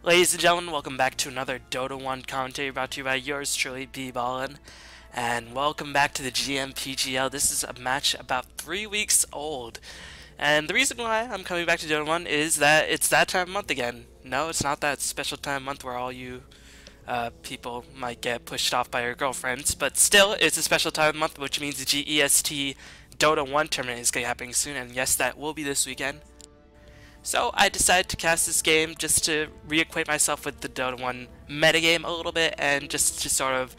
Ladies and gentlemen, welcome back to another Dota 1 commentary brought to you by yours truly, B-Ballin. And welcome back to the GMPGL. This is a match about 3 weeks old. And the reason why I'm coming back to Dota 1 is that it's that time of month again. No, it's not that special time of month where all you people might get pushed off by your girlfriends. But still, it's a special time of month, which means the GEST Dota 1 tournament is going to be happening soon. And yes, that will be this weekend. So I decided to cast this game just to reacquaint myself with the Dota 1 metagame a little bit and just to sort of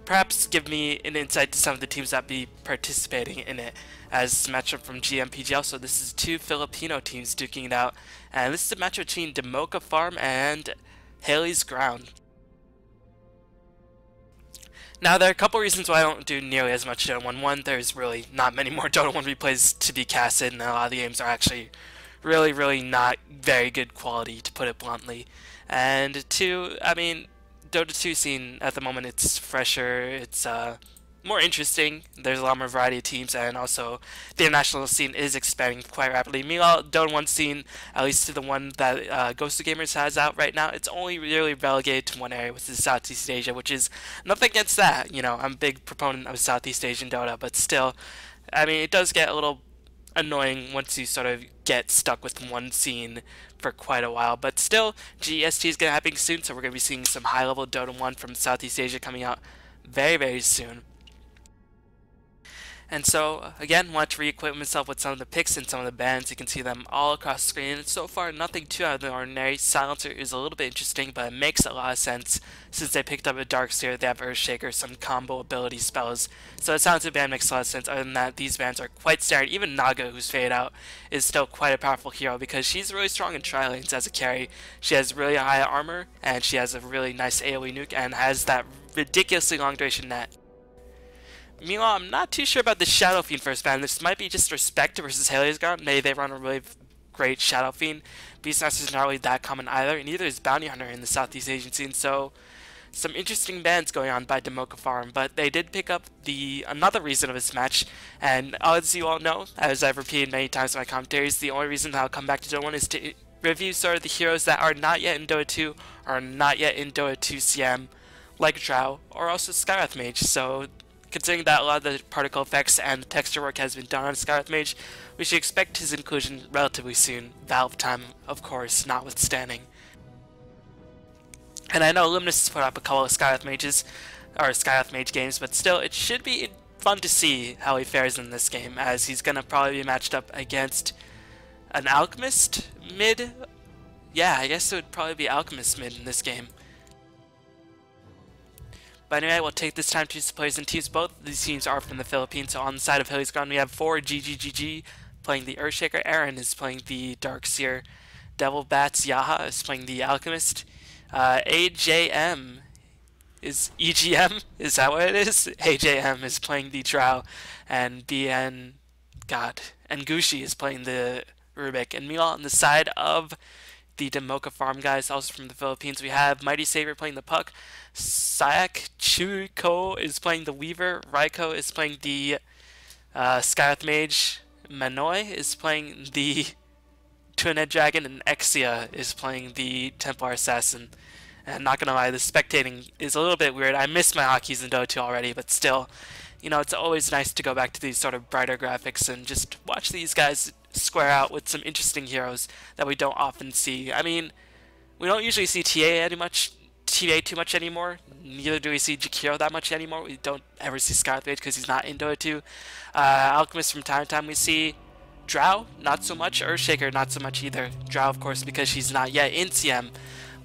perhaps give me an insight to some of the teams that be participating in it as a matchup from GMPGL. So this is two Filipino teams duking it out, and this is a matchup between Dmokafarm and Hailey's Ground. Now, there are a couple reasons why I don't do nearly as much Dota 1. One, there's really not many more Dota 1 replays to be casted, and a lot of the games are actually really not very good quality, to put it bluntly. And two, I mean, Dota 2 scene at the moment, it's fresher, it's more interesting, there's a lot more variety of teams, and also the international scene is expanding quite rapidly. Meanwhile, Dota 1 scene, at least to the one that Ghost of Gamers has out right now, it's only really relegated to one area, which is Southeast Asia, which is nothing against that. You know, I'm a big proponent of Southeast Asian Dota, but still, I mean, it does get a little annoying once you sort of get stuck with one scene for quite a while. But still, GEST is going to happen soon, so we're going to be seeing some high-level Dota 1 from Southeast Asia coming out very soon. And so, again, want to reacquaint myself with some of the picks and some of the bans. You can see them all across the screen. And so far, nothing too out of the ordinary. Silencer is a little bit interesting, but it makes a lot of sense since they picked up a Darkseer. They have Earthshaker, some combo ability spells. So the Silencer ban makes a lot of sense. Other than that, these bans are quite standard. Even Naga, who's faded out, is still quite a powerful hero because she's really strong in tri-lanes as a carry. She has really high armor, and she has a really nice AoE nuke, and has that ridiculously long duration net. Meanwhile, I'm not too sure about the Shadow Fiend first ban. This might be just Respect versus Hailey's Ground. Maybe they run a really great Shadow Fiend. Beastmaster is not really that common either, and neither is Bounty Hunter in the Southeast Asian scene, so some interesting bans going on by Dmokafarm. But they did pick up another reason of this match, and as you all know, as I've repeated many times in my commentaries, the only reason that I'll come back to Dota 1 is to review sort of the heroes that are not yet in Dota 2, or not yet in Dota 2 CM, like Drow, or also Skywrath Mage. So considering that a lot of the particle effects and the texture work has been done on Skywrath Mage, we should expect his inclusion relatively soon, Valve time, of course, notwithstanding. And I know Luminous has put up a couple of Skywrath Mage games, but still, it should be fun to see how he fares in this game, as he's going to probably be matched up against an Alchemist mid? Yeah, I guess it would probably be Alchemist mid in this game. But anyway, we'll take this time to use the players and teams. Both of these teams are from the Philippines, so on the side of Hailey's Ground we have 4 GGGG playing the Earthshaker, Aaron is playing the Darkseer, Devil Bats Yaha is playing the Alchemist, AJM is EGM, is that what it is? AJM is playing the Drow, and Ngushi is playing the Rubik. And meanwhile, on the side of the Dmokafarm guys, also from the Philippines, we have Mighty Savior playing the Puck, Sayak Chuko is playing the Weaver, Raiko is playing the Skywrath Mage, Manoy is playing the Two-Headed Dragon, and Exia is playing the Templar Assassin. And not gonna lie, the spectating is a little bit weird. I miss my hotkeys in Dota 2 already, but still, you know, it's always nice to go back to these sort of brighter graphics and just watch these guys square out with some interesting heroes that we don't often see. I mean, we don't usually see TA too much anymore. Neither do we see Jakiro that much anymore. We don't ever see Skywrath Mage because he's not in Dota 2. Alchemist from time to time we see. Drow, not so much. Earthshaker, not so much either. Drow, of course, because she's not yet in CM.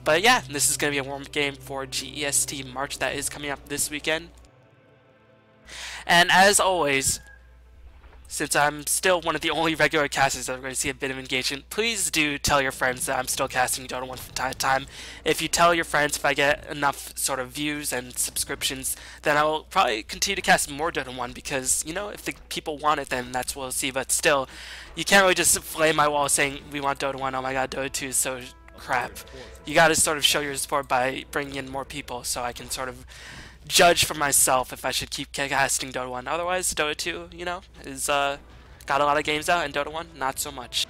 But yeah, this is going to be a warm-up game for GEST March that is coming up this weekend. And as always, since I'm still one of the only regular casters that are going to see a bit of engagement, please do tell your friends that I'm still casting Dota 1 from time to time. If you tell your friends, if I get enough sort of views and subscriptions, then I will probably continue to cast more Dota 1 because, you know, if the people want it, then that's what we'll see. But still, you can't really just flame my wall saying, we want Dota 1, oh my god, Dota 2 is so crap. You gotta sort of show your support by bringing in more people so I can sort of judge for myself if I should keep casting Dota 1. Otherwise, Dota 2, you know, is got a lot of games out, and Dota 1, not so much.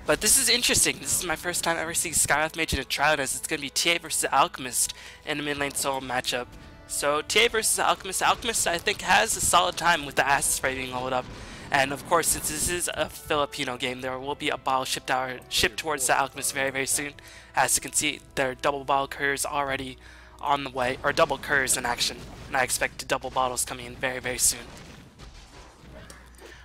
But this is interesting. This is my first time ever seeing Skywrath Mage in a trial, as it's going to be TA versus Alchemist in a mid lane solo matchup. So TA versus Alchemist. Alchemist, I think, has a solid time with the acid spray being leveled up. And of course, since this is a Filipino game, there will be a bottle shipped towards the Alchemist very, very soon. As you can see, their double bottle couriers already on the way, or double couriers in action. And I expect double bottles coming in very, very soon.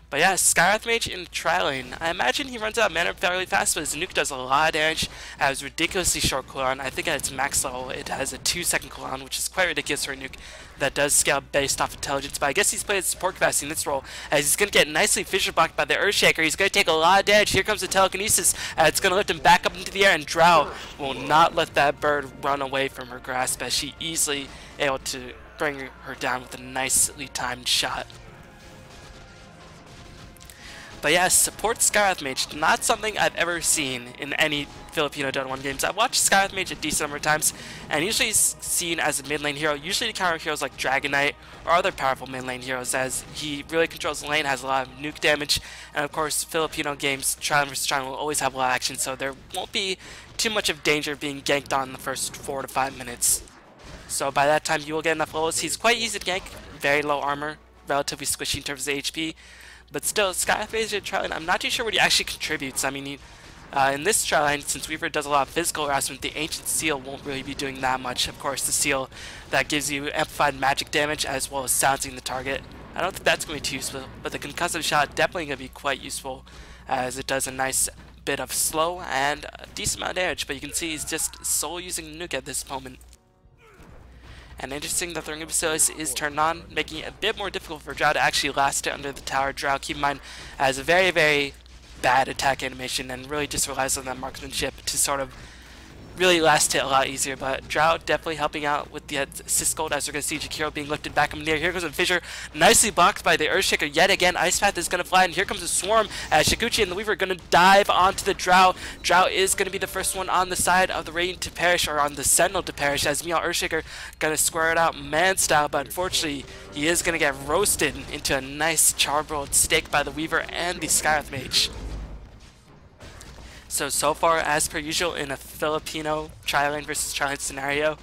But yeah, Skywrath Mage in the tri lane. I imagine he runs out of mana fairly fast, but his nuke does a lot of damage. It has ridiculously short cooldown. I think at its max level it has a 2-second cooldown, which is quite ridiculous for a nuke that does scale based off intelligence. But I guess he's played support capacity in this role, as he's going to get nicely fissure blocked by the Earthshaker. He's going to take a lot of damage. Here comes the telekinesis. It's going to lift him back up into the air, and Drow will not let that bird run away from her grasp, as she easily able to bring her down with a nicely timed shot. But yeah, support Skywrath Mage, not something I've ever seen in any Filipino Dota 1 games. I've watched Skywrath Mage a decent number of times, and usually he's seen as a mid lane hero, usually to counter heroes like Dragon Knight or other powerful mid lane heroes, as he really controls the lane, has a lot of nuke damage, and of course Filipino games, Trial vs. Trial will always have a lot of action, so there won't be too much of danger being ganked on in the first 4 to 5 minutes. So by that time you will get enough levels. He's quite easy to gank, very low armor, relatively squishy in terms of HP. But still, Skywrath Mage in tri lane, I'm not too sure what he actually contributes. I mean, in this tri lane, since Weaver does a lot of physical harassment, the Ancient Seal won't really be doing that much. Of course, the Seal that gives you amplified magic damage as well as silencing the target. I don't think that's going to be too useful, but the Concussive Shot definitely going to be quite useful, as it does a nice bit of slow and a decent amount of damage. But you can see he's just solo using Nuke at this moment. And interesting that the Ring of Basilius is turned on, making it a bit more difficult for Drow to actually last it under the tower. Drow, keep in mind, has a very, very bad attack animation and really just relies on that marksmanship to sort of really last it a lot easier. But Drow definitely helping out with the assist gold, as we're going to see Jakiro being lifted back up in the air. Here goes a fissure, nicely blocked by the Earthshaker yet again. Ice Path is going to fly, and here comes a swarm as Shikuchi and the Weaver are going to dive onto the Drow. Drow is going to be the first one on the side of the Radiant to perish, or on the Sentinel to perish, as Meow Earthshaker going to square it out man style, but unfortunately he is going to get roasted into a nice charbroiled steak by the Weaver and the Skywrath Mage. So far, as per usual in a Filipino tri-lane versus tri-lane scenario,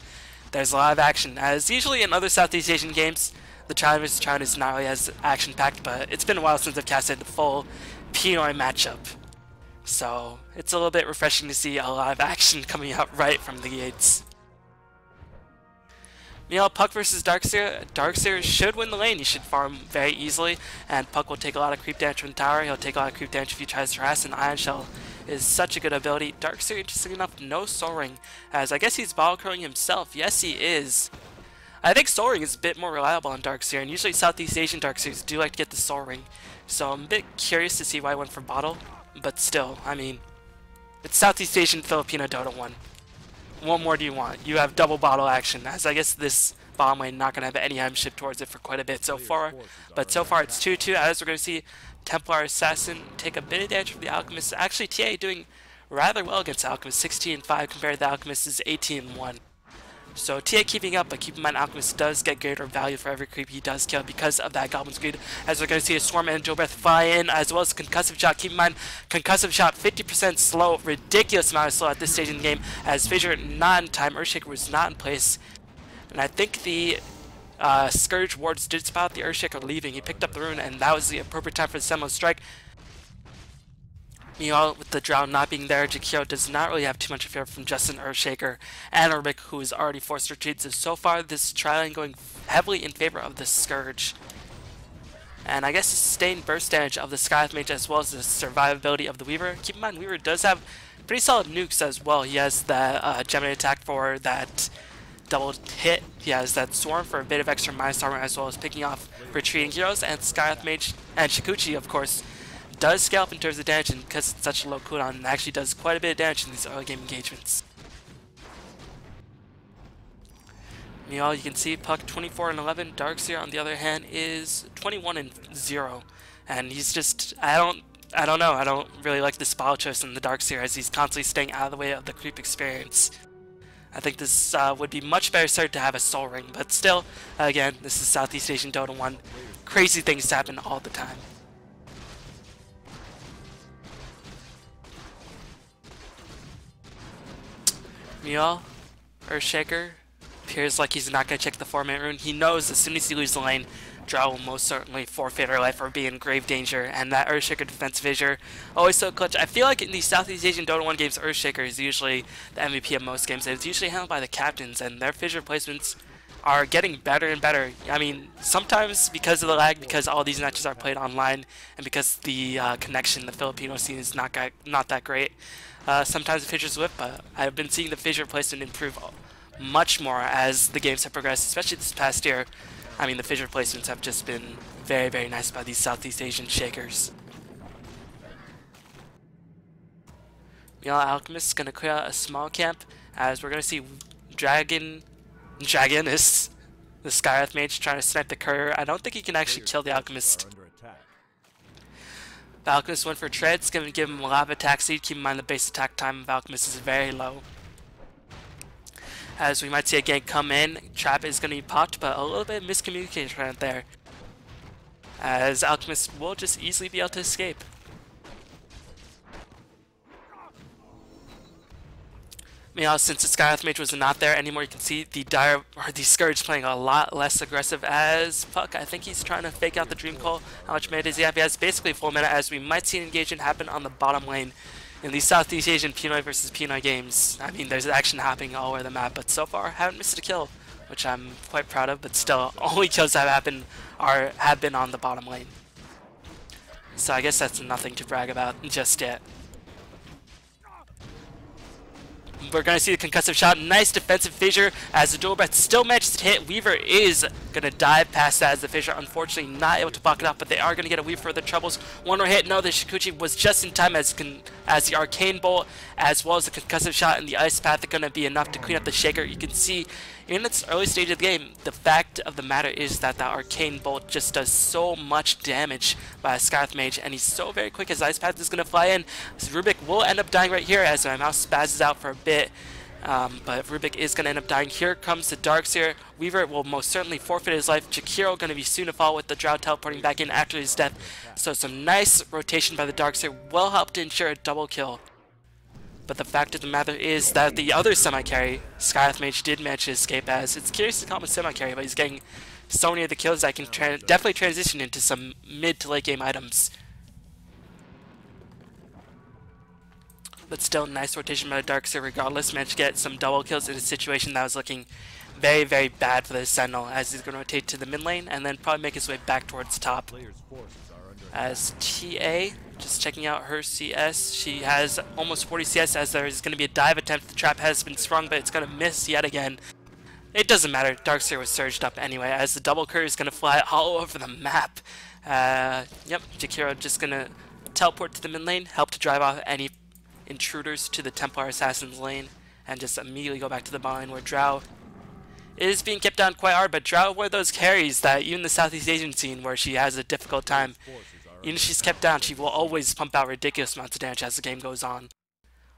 there's a lot of action. As usually in other Southeast Asian games, the tri-lane versus tri-lane is not really as action-packed, but it's been a while since I've casted the full Pinoy matchup. So it's a little bit refreshing to see a lot of action coming out right from the gates. Meanwhile, Puck versus Darkseer. Darkseer should win the lane. He should farm very easily, and Puck will take a lot of creep damage from the tower. He'll take a lot of creep damage if he tries to harass, and Ion Shell is such a good ability. Darkseer, interesting enough, no Soul Ring, as I guess he's bottle curling himself. Yes, he is. I think Soul Ring is a bit more reliable on Darkseer, and usually Southeast Asian Darkseers do like to get the Soul Ring. So I'm a bit curious to see why I went for bottle, but still, I mean, it's Southeast Asian Filipino Dota 1. What more do you want? You have double bottle action, as I guess this bottom lane not going to have any item shipped towards it for quite a bit so far. But so far it's 2-2, as we're going to see Templar Assassin take a bit of damage from the Alchemist. Actually, TA doing rather well against Alchemist, 16-5 compared to the Alchemist's 18-1. So TA keeping up, but keep in mind Alchemist does get greater value for every creep he does kill because of that Goblin's Greed, as we're going to see a Swarm and Joe Breath fly in, as well as Concussive Shot. Keep in mind, Concussive Shot 50% slow, ridiculous amount of slow at this stage in the game, as Fissure not in time, Earthshaker was not in place, and I think the Scourge wards did spot the Earthshaker leaving. He picked up the rune, and that was the appropriate time for the Seminole Strike. Meanwhile, with the Drow not being there, Jakiro does not really have too much fear from Justin Earthshaker and Urbic, who is already forced to retreat. So far, this tri-lane going heavily in favor of the Scourge. And I guess the sustained burst damage of the Skywrath Mage, as well as the survivability of the Weaver. Keep in mind, Weaver does have pretty solid nukes as well. He has the Gemini attack for that double hit. He has that Swarm for a bit of extra minus armor, as well as picking off retreating heroes. And Skywrath Mage and Shikuchi, of course, does scale up in terms of damage, and because it's such a low cooldown, it actually does quite a bit of damage in these early game engagements. Meanwhile, you can see Puck 24-11. Darkseer, on the other hand, is 21-0, and he's just I don't know. I don't really like this bottle choice in the Darkseer, as he's constantly staying out of the way of the creep experience. I think this would be much better suited to have a Soul Ring, but still, again, this is Southeast Asian Dota 1. Crazy things happen all the time. Meanwhile, Earthshaker appears like he's not going to check the 4-minute rune. He knows as soon as he loses the lane, Drow will most certainly forfeit her life or be in grave danger, and that Earthshaker defense Fissure always so clutch. I feel like in these Southeast Asian Dota 1 games, Earthshaker is usually the MVP of most games, and it's usually handled by the captains, and their Fissure placements are getting better and better. I mean, sometimes because of the lag, because all these matches are played online, and because the connection, the Filipino scene is not that great, sometimes the Fissures whip, but I've been seeing the Fissure placement improve much more as the games have progressed, especially this past year. I mean, the Fissure placements have just been very, very nice by these Southeast Asian shakers. Meanwhile, Alchemist is going to clear out a small camp, as we're going to see Dragonist, the Skywrath Mage, trying to snipe the courier. I don't think he can actually kill the Alchemist. The Alchemist went for treads, going to give him a lot of attack speed. Keep in mind the base attack time of Alchemist is very low. As we might see a gank come in, trap is going to be popped, but a little bit of miscommunication right there. As Alchemist will just easily be able to escape. Meanwhile, since the Skywrath Mage was not there anymore, you can see the Scourge playing a lot less aggressive as Puck. I think he's trying to fake out the Dream Call. How much mana does he have? He has basically full mana, as we might see an engagement happen on the bottom lane. In these Southeast Asian Pinoy versus Pinoy games, I mean, there's action happening all over the map, but so far, I haven't missed a kill, which I'm quite proud of, but still, only kills that have been on the bottom lane. So I guess that's nothing to brag about just yet. We're going to see the concussive shot. Nice defensive fissure as the dual breath still manages to hit. Weaver is going to dive past that as the fissure unfortunately not able to block it up, but they are going to get a Weaver for the troubles. One more hit. No, the Shikuchi was just in time as the Arcane Bolt as well as the concussive shot and the Ice Path are going to be enough to clean up the Shaker. You can see in its early stage of the game, the fact of the matter is that the Arcane Bolt just does so much damage by a Skywrath Mage, and he's so very quick as Ice Path is going to fly in. So Rubik will end up dying right here as my mouse spazzes out for a bit, but Rubik is going to end up dying. Here comes the Darkseer. Weaver will most certainly forfeit his life. Jakiro going to be soon to fall with the Drow teleporting back in after his death. So some nice rotation by the Darkseer will help to ensure a double kill. But the fact of the matter is that the other semi-carry, Skywrath Mage, did manage to escape, as it's curious to call him a semi-carry, but he's getting so many of the kills that can definitely transition into some mid to late game items. But still, nice rotation by the Darkseer regardless. Managed to get some double kills in a situation that was looking very, very bad for the Sentinel, as he's going to rotate to the mid lane and then probably make his way back towards top. As TA, just checking out her CS, she has almost 40 CS as there is going to be a dive attempt. The trap has been sprung, but it's going to miss yet again. It doesn't matter, Darkseer was surged up anyway, as the double curve is going to fly all over the map. Yep, Jakiro just going to teleport to the mid lane, help to drive off any intruders to the Templar Assassin's lane, and just immediately go back to the bot lane where Drow is being kept down quite hard, but Drow one of those carries that even the Southeast Asian scene where she has a difficult time, even if she's kept down, she will always pump out ridiculous amounts of damage as the game goes on.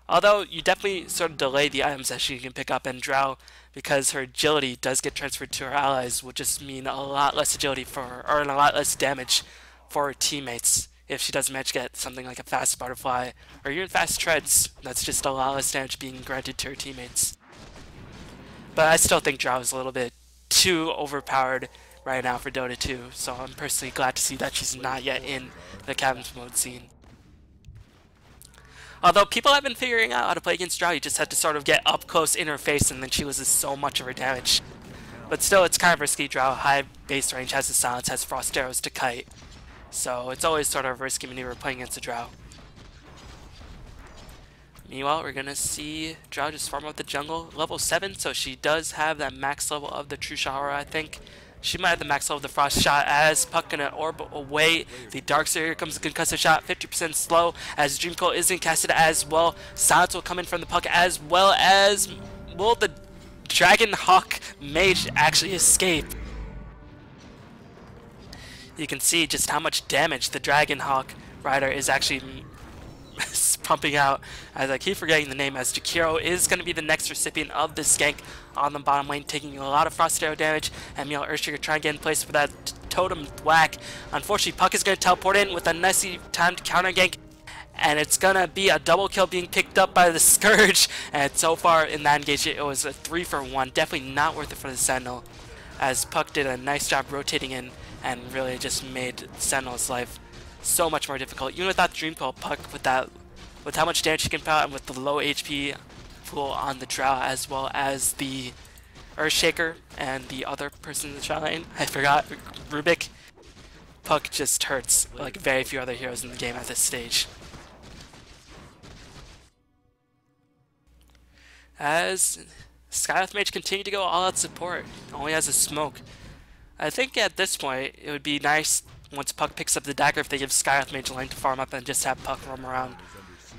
Although, you definitely sort of delay the items that she can pick up, and Drow, because her agility does get transferred to her allies, will just mean a lot less agility for her, or a lot less damage for her teammates. If she doesn't manage to get something like a fast butterfly, or even fast treads, that's just a lot less damage being granted to her teammates. But I still think Drow is a little bit too overpowered right now for Dota 2, so I'm personally glad to see that she's not yet in the Captain's Mode scene. Although people have been figuring out how to play against Drow, you just had to sort of get up close in her face and then she loses so much of her damage. But still, it's kind of risky. Drow, high base range, has the silence, has frost arrows to kite. So it's always sort of a risky maneuver playing against a Drow. Meanwhile, we're going to see Drow just farm out the jungle. Level 7, so she does have that max level of the True Shahara, I think. She might have the max level of the Frost Shot as Puck gonna orb away. The Darkseer, here comes the concussive shot, 50% slow as Dream Coil isn't casted as well. Silence will come in from the Puck as well as will the Dragon Hawk Mage actually escape. You can see just how much damage the Dragon Hawk Rider is actually pumping out, as I keep forgetting the name, as Jakiro is going to be the next recipient of this gank on the bottom lane, taking a lot of Frost Arrow damage, and meanwhile Earthshaker trying to get in place for that totem whack. Unfortunately, Puck is going to teleport in with a nicely timed counter gank, and it's gonna be a double kill being picked up by the Scourge. And so far in that engagement, it was a 3-for-1. Definitely not worth it for the Sentinel, as Puck did a nice job rotating in and really just made Sentinel's life so much more difficult. Even without Dream Coil, Puck with how much damage he can put out and with the low HP pool on the Drow, as well as the Earthshaker and the other person in the Drow lane, I forgot, Rubik. Puck just hurts like very few other heroes in the game at this stage. As Skywrath Mage continue to go all out support, only has a smoke. I think at this point it would be nice once Puck picks up the dagger if they give Skywrath Mage a lane to farm up and just have Puck roam around.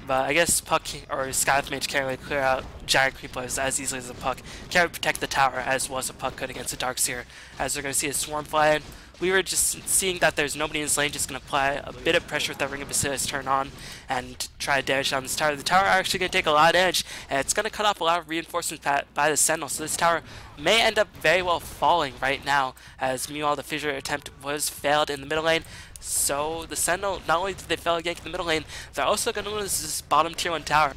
But I guess Puck or Skywrath Mage can't really clear out giant creep waves as easily as a Puck. Can't protect the tower as well as a Puck could against a Darkseer, as we're going to see a swarm fly in. We were just seeing that there's nobody in this lane, just going to apply a bit of pressure with that Ring of Basilius turn on and try to damage down this tower. The tower are actually going to take a lot of damage, and it's going to cut off a lot of reinforcements by the Sentinel, so this tower may end up very well falling right now, as meanwhile the fissure attempt was failed in the middle lane. So the Sentinel, not only did they fail a gank in the middle lane, they're also going to lose this bottom tier 1 tower.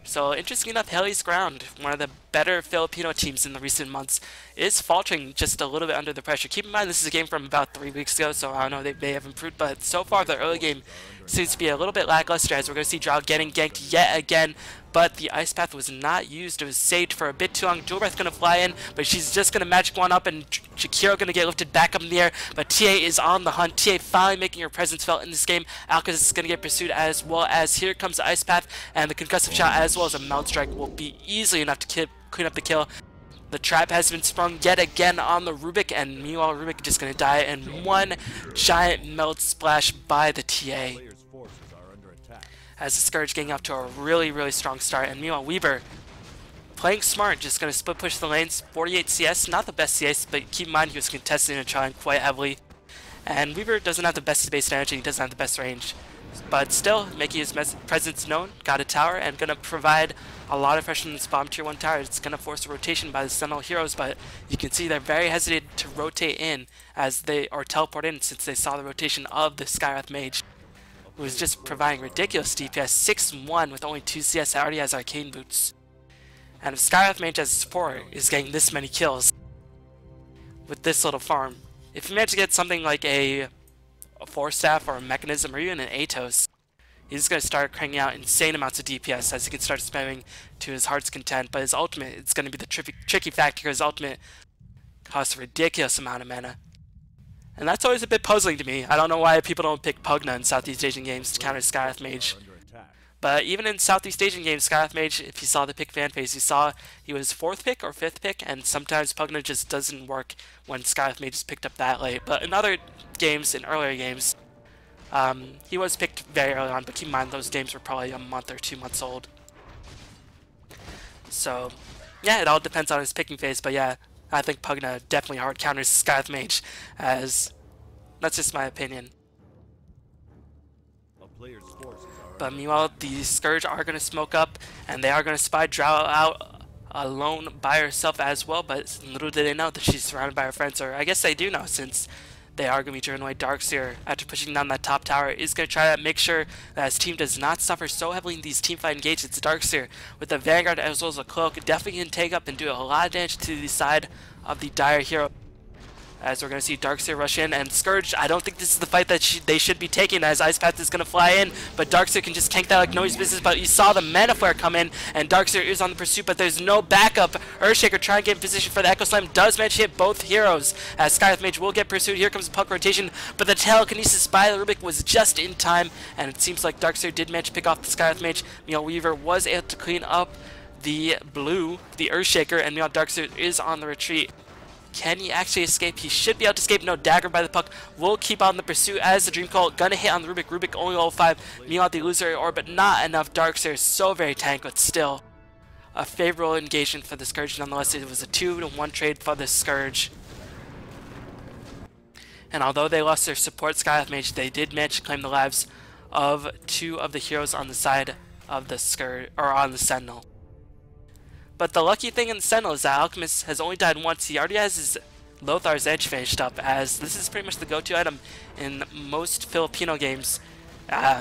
So interesting enough, Hailey's Ground, one of the better Filipino teams in the recent months, is faltering just a little bit under the pressure. Keep in mind this is a game from about 3 weeks ago, so I don't know, they may have improved, but so far the early game seems to be a little bit lackluster, as we're going to see Drow getting ganked yet again, but the Ice Path was not used. It was saved for a bit too long. Jewel Breath going to fly in, but she's just going to magic one up, and Shakiro going to get lifted back up in the air, but TA is on the hunt. TA finally making her presence felt in this game. Alcaz is going to get pursued, as well as here comes the Ice Path, and the concussive shot as well as a Meld Strike will be easily enough to clean up the kill. The trap has been sprung yet again on the Rubik, and meanwhile Rubik just going to die in one giant Meld Splash by the TA. As the Scourge getting off to a really strong start, and meanwhile Weaver playing smart, just going to split push the lanes. 48 CS, not the best CS, but keep in mind he was contesting and trying quite heavily. And Weaver doesn't have the best base damage, and he doesn't have the best range, but still making his presence known. Got a tower and going to provide a lot of pressure on this bottom tier 1 tower. It's going to force a rotation by the Sentinel heroes, but you can see they're very hesitant to rotate in as they, or teleport in, since they saw the rotation of the Skywrath Mage, who is just providing ridiculous DPS. 6-1 with only 2 CS, already has Arcane Boots. And if Skywrath Mage as a support is getting this many kills with this little farm, if you manage to get something like a Force Staff or a Mechanism or even an Atos, he's going to start cranking out insane amounts of DPS as he can start spamming to his heart's content. But his ultimate, it's going to be the tricky factor, because his ultimate costs a ridiculous amount of mana. And that's always a bit puzzling to me. I don't know why people don't pick Pugna in Southeast Asian games to counter Skywrath Mage. But even in Southeast Asian games, Skywrath Mage, if you saw the pick fan phase, you saw he was 4th pick or 5th pick, and sometimes Pugna just doesn't work when Skywrath Mage is picked up that late. But in other games, in earlier games, he was picked very early on, but keep in mind those games were probably a month or 2 months old. So, yeah, it all depends on his picking phase, but yeah, I think Pugna definitely hard counters Skywrath Mage, as that's just my opinion. But meanwhile, the Scourge are going to smoke up, and they are going to spy Drow out alone by herself as well, but little do they know that she's surrounded by her friends, or I guess they do know, since they are going to be driven away. Darkseer, after pushing down that top tower, is going to try to make sure that his team does not suffer so heavily in these teamfight engagements. Darkseer, with the Vanguard as well as a Cloak, definitely can take up and do a lot of damage to the side of the Dire hero. As we're going to see Darkseer rush in, and Scourge, I don't think this is the fight that they should be taking, as Ice Path is going to fly in, but Darkseer can just tank that like nobody's business. But you saw the Mana Flare come in, and Darkseer is on the pursuit, but there's no backup. Earthshaker trying to get in position for the Echo Slam, does manage to hit both heroes, as Skywrath Mage will get pursued. Here comes the Puck rotation, but the Telekinesis by the Rubik was just in time, and it seems like Darkseer did manage to pick off the Skywrath Mage. Meanwhile, Weaver was able to clean up the blue, the Earthshaker, and meanwhile Darkseer is on the retreat. Can he actually escape? He should be able to escape. No, dagger by the Puck will keep on the pursuit as the Dream Coil gonna hit on the Rubik. Rubik only level 5. Meanwhile, the illusory orb, but not enough. Darkseer is so very tank, but still a favorable engagement for the Scourge. Nonetheless, it was a 2-to-1 trade for the Scourge. And although they lost their support Skywrath Mage, they did manage to claim the lives of 2 of the heroes on the side of the Scourge, or on the Sentinel. But the lucky thing in the Sentinel is that Alchemist has only died once. He already has his Lothar's Edge finished up, as this is pretty much the go-to item in most Filipino games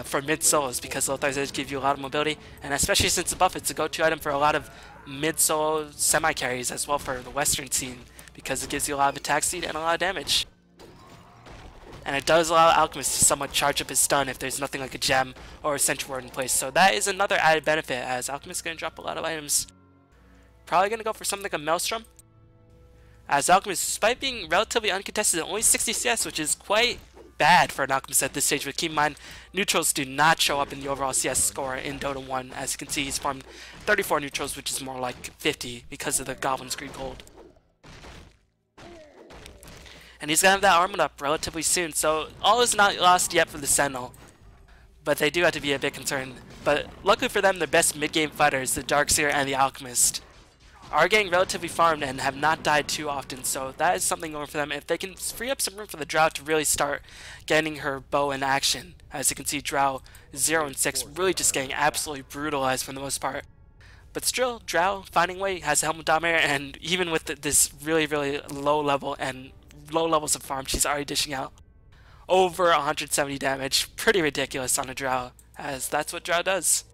for mid solos, because Lothar's Edge gives you a lot of mobility, and especially since the buff, it's a go-to item for a lot of mid solo semi carries as well for the Western scene, because it gives you a lot of attack speed and a lot of damage. And it does allow Alchemist to somewhat charge up his stun if there's nothing like a gem or a Sentry Ward in place. So that is another added benefit, as Alchemist is going to drop a lot of items. Probably going to go for something like a Maelstrom, as Alchemist, despite being relatively uncontested, only 60 CS, which is quite bad for an Alchemist at this stage. But keep in mind, neutrals do not show up in the overall CS score in Dota 1. As you can see, he's farmed 34 neutrals, which is more like 50 because of the Goblin's Greek Gold. And he's going to have that armored up relatively soon, so all is not lost yet for the Sentinel. But they do have to be a bit concerned. But luckily for them, their best mid-game fighters, the Darkseer and the Alchemist, are getting relatively farmed and have not died too often, so that is something going for them. If they can free up some room for the Drow to really start getting her bow in action. As you can see, Drow 0 and 6 really just getting absolutely brutalized for the most part. But still, Drow finding a way, has a Helmet Dominator, and even with this really low level and low levels of farm, she's already dishing out over 170 damage. Pretty ridiculous on a Drow, as that's what Drow does.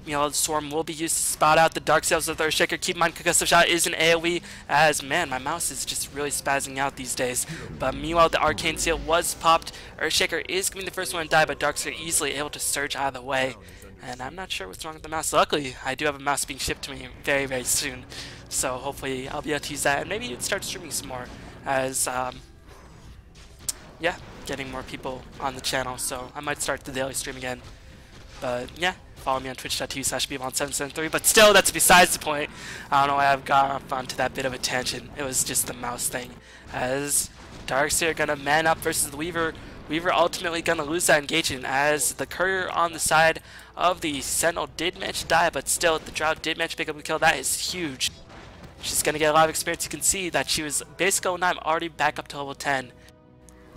Meanwhile, the Swarm will be used to spot out the Dark Sails of the Earthshaker. Keep in mind, Concussive Shot is an AoE, as, man, my mouse is just really spazzing out these days. But meanwhile, the Arcane Seal was popped. Earthshaker is going to be the first one to die, but Darkseer easily able to surge out of the way. And I'm not sure what's wrong with the mouse. Luckily, I do have a mouse being shipped to me very soon. So hopefully I'll be able to use that, and maybe you'd start streaming some more, as, yeah, getting more people on the channel. So I might start the daily stream again. But yeah, follow me on twitch.tv/bevon773. But still, that's besides the point. I don't know why I've got off onto that bit of a tangent. It was just the mouse thing. As Darkseer gonna man up versus the Weaver. Weaver ultimately gonna lose that engagement, as the Courier on the side of the Sentinel did manage to die, but still the Drow did manage to pick up the kill. That is huge. She's gonna get a lot of experience. You can see that she was basic level 9, already back up to level 10.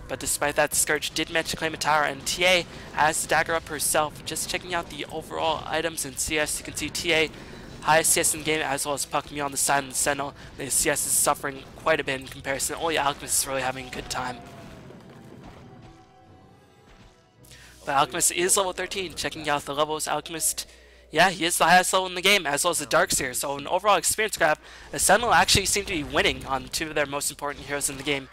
But despite that, the Scourge did manage to claim a tower, and TA has the dagger up herself. Just checking out the overall items in CS, you can see TA, highest CS in the game, as well as Puck Me on the side of the Sentinel. The CS is suffering quite a bit in comparison. Only Alchemist is really having a good time. But Alchemist is level 13. Checking out the levels, Alchemist, yeah, he is the highest level in the game, as well as the Darkseer. So in overall experience graph, the Sentinel actually seem to be winning on two of their most important heroes in the game.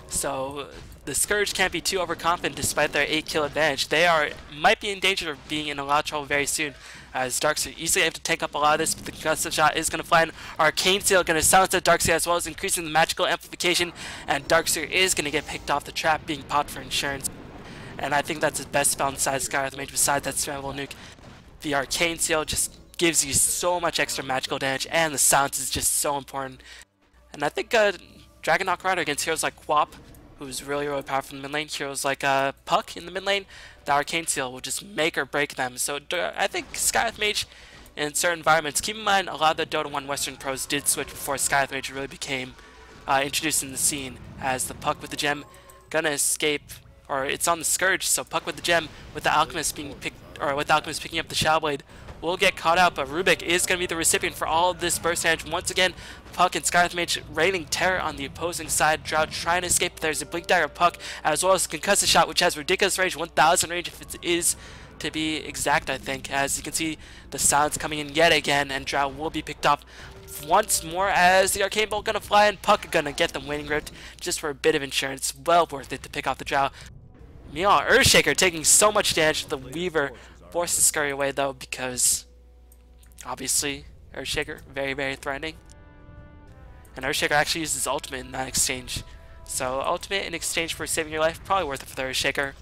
So the Scourge can't be too overconfident despite their 8 kill advantage. They might be in danger of being in a lot of trouble very soon, as Darkseer easily have to take up a lot of this, but the Concussive Shot is going to fly in. Arcane Seal going to silence the Darkseer, as well as increasing the magical amplification, and Darkseer is going to get picked off the trap, being popped for insurance. And I think that's his best spell inside Skywrath Mage besides that spammable nuke. The Arcane Seal just gives you so much extra magical damage, and the silence is just so important. And I think Dragon Knock Rider against heroes like Quap, who's really powerful in the mid lane, heroes like Puck in the mid lane, the Arcane Seal will just make or break them. So I think Skywrath Mage in certain environments, keep in mind a lot of the Dota 1 Western pros did switch before Skywrath Mage really became introduced in the scene, as the Puck with the gem gonna escape, or it's on the Scourge, so Puck with the gem with the Alchemist being picked, or with the Alchemist picking up the Shadow Blade, will get caught out, but Rubik is going to be the recipient for all of this burst damage. Once again, Puck and Skywrath Mage raining terror on the opposing side. Drow trying to escape. There's a Blink Dagger Puck, as well as a Concussive Shot, which has ridiculous range, 1000 range if it is to be exact, I think. As you can see, the silence coming in yet again, and Drow will be picked off once more, as the Arcane Bolt gonna fly, and Puck gonna get them Waning Rift just for a bit of insurance. Well worth it to pick off the Drow. Meanwhile, Earthshaker taking so much damage. The Weaver forces to scurry away though, because obviously Earthshaker very threatening, and Earthshaker actually uses his ultimate in that exchange. So ultimate in exchange for saving your life, probably worth it for the Earthshaker.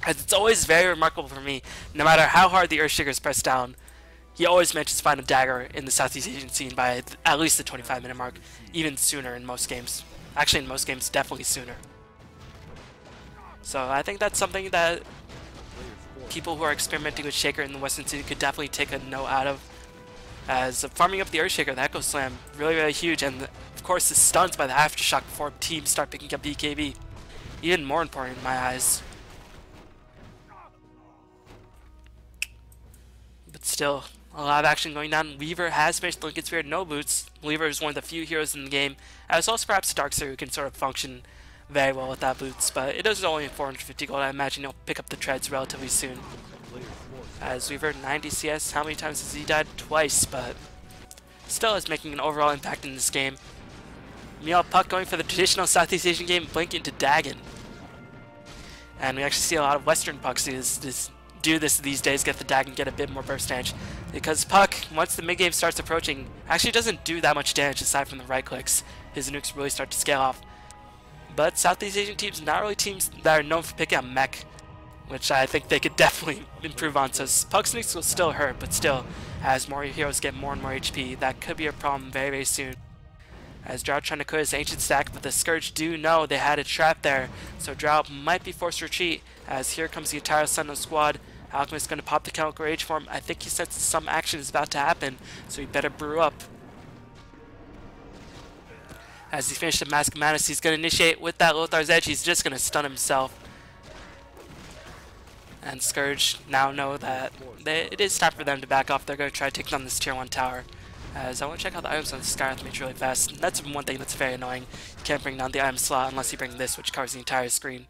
As it's always very remarkable for me, no matter how hard the Earthshaker is pressed down, he always manages to find a dagger in the Southeast Asian scene by at least the 25-minute mark, even sooner in most games. Actually, in most games, definitely sooner. So I think that's something that people who are experimenting with Shaker in the Western City could definitely take a note out of. As farming up the Earthshaker, the Echo Slam, really huge, and of course the stuns by the Aftershock before teams start picking up the EKB. Even more important in my eyes. But still, a lot of action going down. Weaver has finished the Lincoln Spirit, no boots. Weaver is one of the few heroes in the game, as well as perhaps Darkseer, who can sort of function very well with that boots, but it is only 450 gold. I imagine he'll pick up the treads relatively soon. As Weaver 90 CS, how many times has he died? Twice, but still is making an overall impact in this game. Meanwhile, Puck going for the traditional Southeast Asian game, Blink into Dagon. And we actually see a lot of Western Pucks do this these days, get the Dagon, get a bit more burst damage. Because Puck, once the mid-game starts approaching, actually doesn't do that much damage aside from the right clicks. His nukes really start to scale off. But Southeast Asian teams, not really teams that are known for picking up mech, which I think they could definitely improve on. So Puck's nukes will still hurt, but still, as more heroes get more and more HP, that could be a problem very, very soon. As Drow trying to clear his ancient stack, but the Scourge do know they had a trap there, so Drow might be forced to retreat, as here comes the entire Sentinel squad. Alchemist going to pop the Chemical Rage form. I think he senses some action is about to happen, so he better brew up. As he finished the Mask of Madness, he's going to initiate with that Lothar's Edge. He's just going to stun himself. And Scourge now know that it is time for them to back off. They're going to try to take down this tier 1 tower. As I want to check out the items on the Skywrath Mage really fast. That's one thing that's very annoying. You can't bring down the item slot unless you bring this, which covers the entire screen.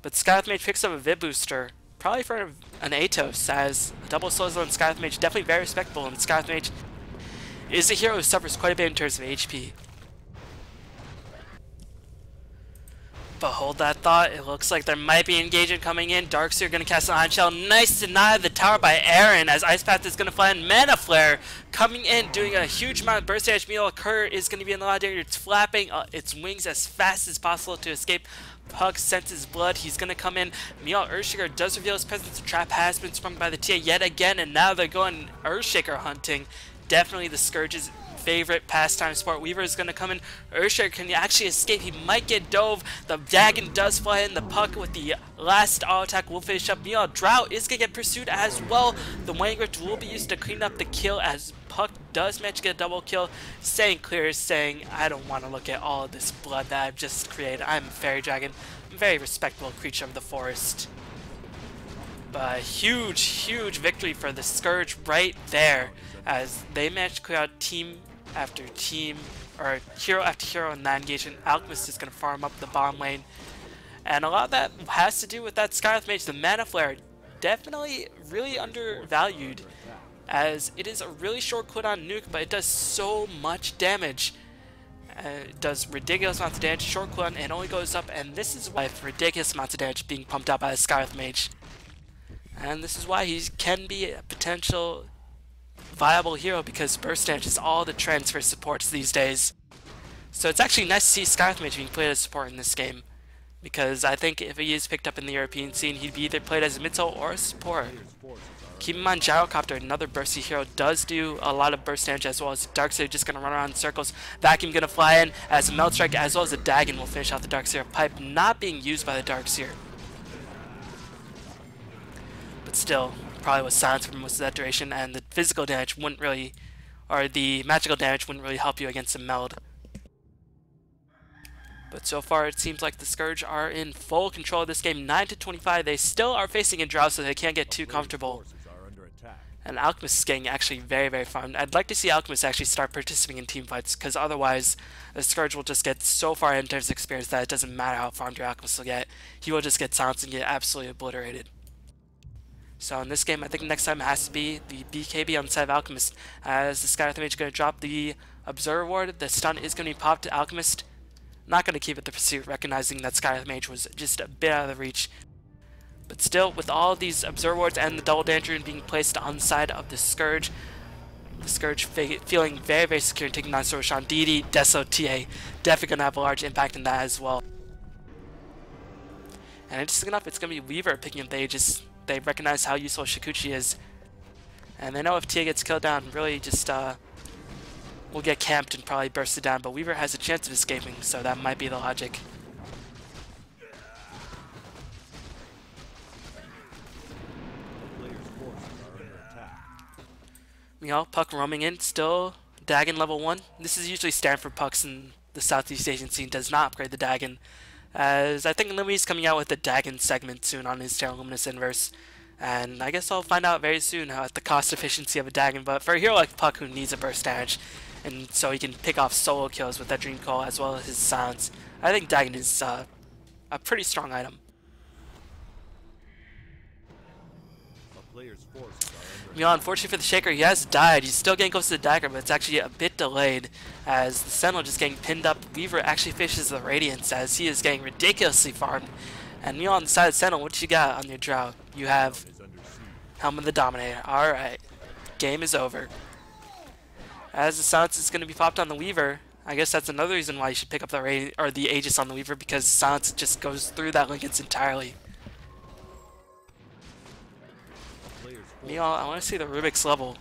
But Skywrath Mage picks up a Vid Booster, probably for an Atos, as a double Slowzone and Skywrath Mage definitely very respectable, and Skywrath Mage is a hero who suffers quite a bit in terms of HP. But hold that thought, it looks like there might be engagement coming in. Darkseer going to cast an Iron Shell. Nice deny of the tower by Aaron, as Ice Path is going to fly in. Mana Flare coming in, doing a huge amount of burst damage. Meanwhile, Kerr is going to be in a lot of danger. It's flapping its wings as fast as possible to escape. Puck senses blood. He's going to come in. Meanwhile, Earthshaker does reveal his presence. The trap has been sprung by the TA yet again, and now they're going Earthshaker hunting. Definitely the Scourge's favorite pastime sport. Weaver is going to come in. Earthshaker can actually escape. He might get dove. The Dagon does fly in. The Puck with the last auto attack will finish up. Meanwhile, Drow is going to get pursued as well. The Wang Rift will be used to clean up the kill, as Puck does manage to get a double kill. Saying clear, saying, I don't want to look at all of this blood that I've just created. I'm a fairy dragon. I'm a very respectable creature of the forest. But huge, huge victory for the Scourge right there, as they managed to clear out team after team, or hero after hero in that engagement. Alchemist is going to farm up the bottom lane, and a lot of that has to do with that Skywrath Mage. The Mana Flare, definitely really undervalued, as it is a really short cooldown nuke, but it does so much damage. It does ridiculous amounts of damage, short cooldown, and only goes up, and this is why ridiculous amounts of damage being pumped out by the Skywrath Mage. And this is why he can be a potential viable hero, because burst damage is all the trends for supports these days. So it's actually nice to see Skywrath Mage being played as support in this game, because I think if he is picked up in the European scene, he'd be either played as a mid-solo or a support. Keep in mind, Gyrocopter, another bursty hero, does do a lot of burst damage, as well as Darkseer just going to run around in circles. Vacuum going to fly in as a Melt Strike, as well as a Dagon will finish out the Darkseer. Pipe not being used by the Darkseer, but still probably was silenced for most of that duration, and the physical damage wouldn't really, or the magical damage wouldn't really help you against a meld. But so far it seems like the Scourge are in full control of this game. 9-25, they still are facing a Drow, so they can't get too comfortable. And Alchemist is getting actually very, very farmed. I'd like to see Alchemist actually start participating in team fights, because otherwise the Scourge will just get so far in terms of experience that it doesn't matter how farmed your Alchemist will get. He will just get silenced and get absolutely obliterated. So in this game, I think next time it has to be the BKB on the side of Alchemist, as the Skywrath Mage is going to drop the Observer Ward. The stun is going to be popped to Alchemist. Not going to keep it the pursuit, recognizing that Skywrath Mage was just a bit out of the reach. But still, with all of these Observer Wards and the Double Danger being placed on the side of the Scourge feeling very, very secure and taking down Soroshan. DD, Deso, TA, definitely going to have a large impact in that as well. And interesting enough, it's going to be Weaver picking up the Aegis. They recognize how useful Shikuchi is, and they know if Tia gets killed down, really just will get camped and probably bursted down, but Weaver has a chance of escaping, so that might be the logic. Meanwhile, Puck roaming in, still Dagon level 1. This is usually standard for Pucks in the Southeast Asian scene, does not upgrade the Dagon, as I think Lumi's coming out with the Dagon segment soon on his channel, Luminous Inverse. And I guess I'll find out very soon at the cost efficiency of a Dagon, but for a hero like Puck who needs a burst damage, and so he can pick off solo kills with that Dream Call as well as his silence, I think Dagon is a pretty strong item. Meanwhile, unfortunately for the Shaker, he has died. He's still getting close to the dagger, but it's actually a bit delayed as the Sentinel just getting pinned up. Weaver actually fishes the Radiance as he is getting ridiculously farmed. And meanwhile, on the side of the Sentinel, what you got on your Drow? You have Helm of the Dominator. Alright. Game is over. As the silence is going to be popped on the Weaver, I guess that's another reason why you should pick up the Aegis on the Weaver, because silence just goes through that Linkens entirely. Meanwhile, I want to see the Rubik's level.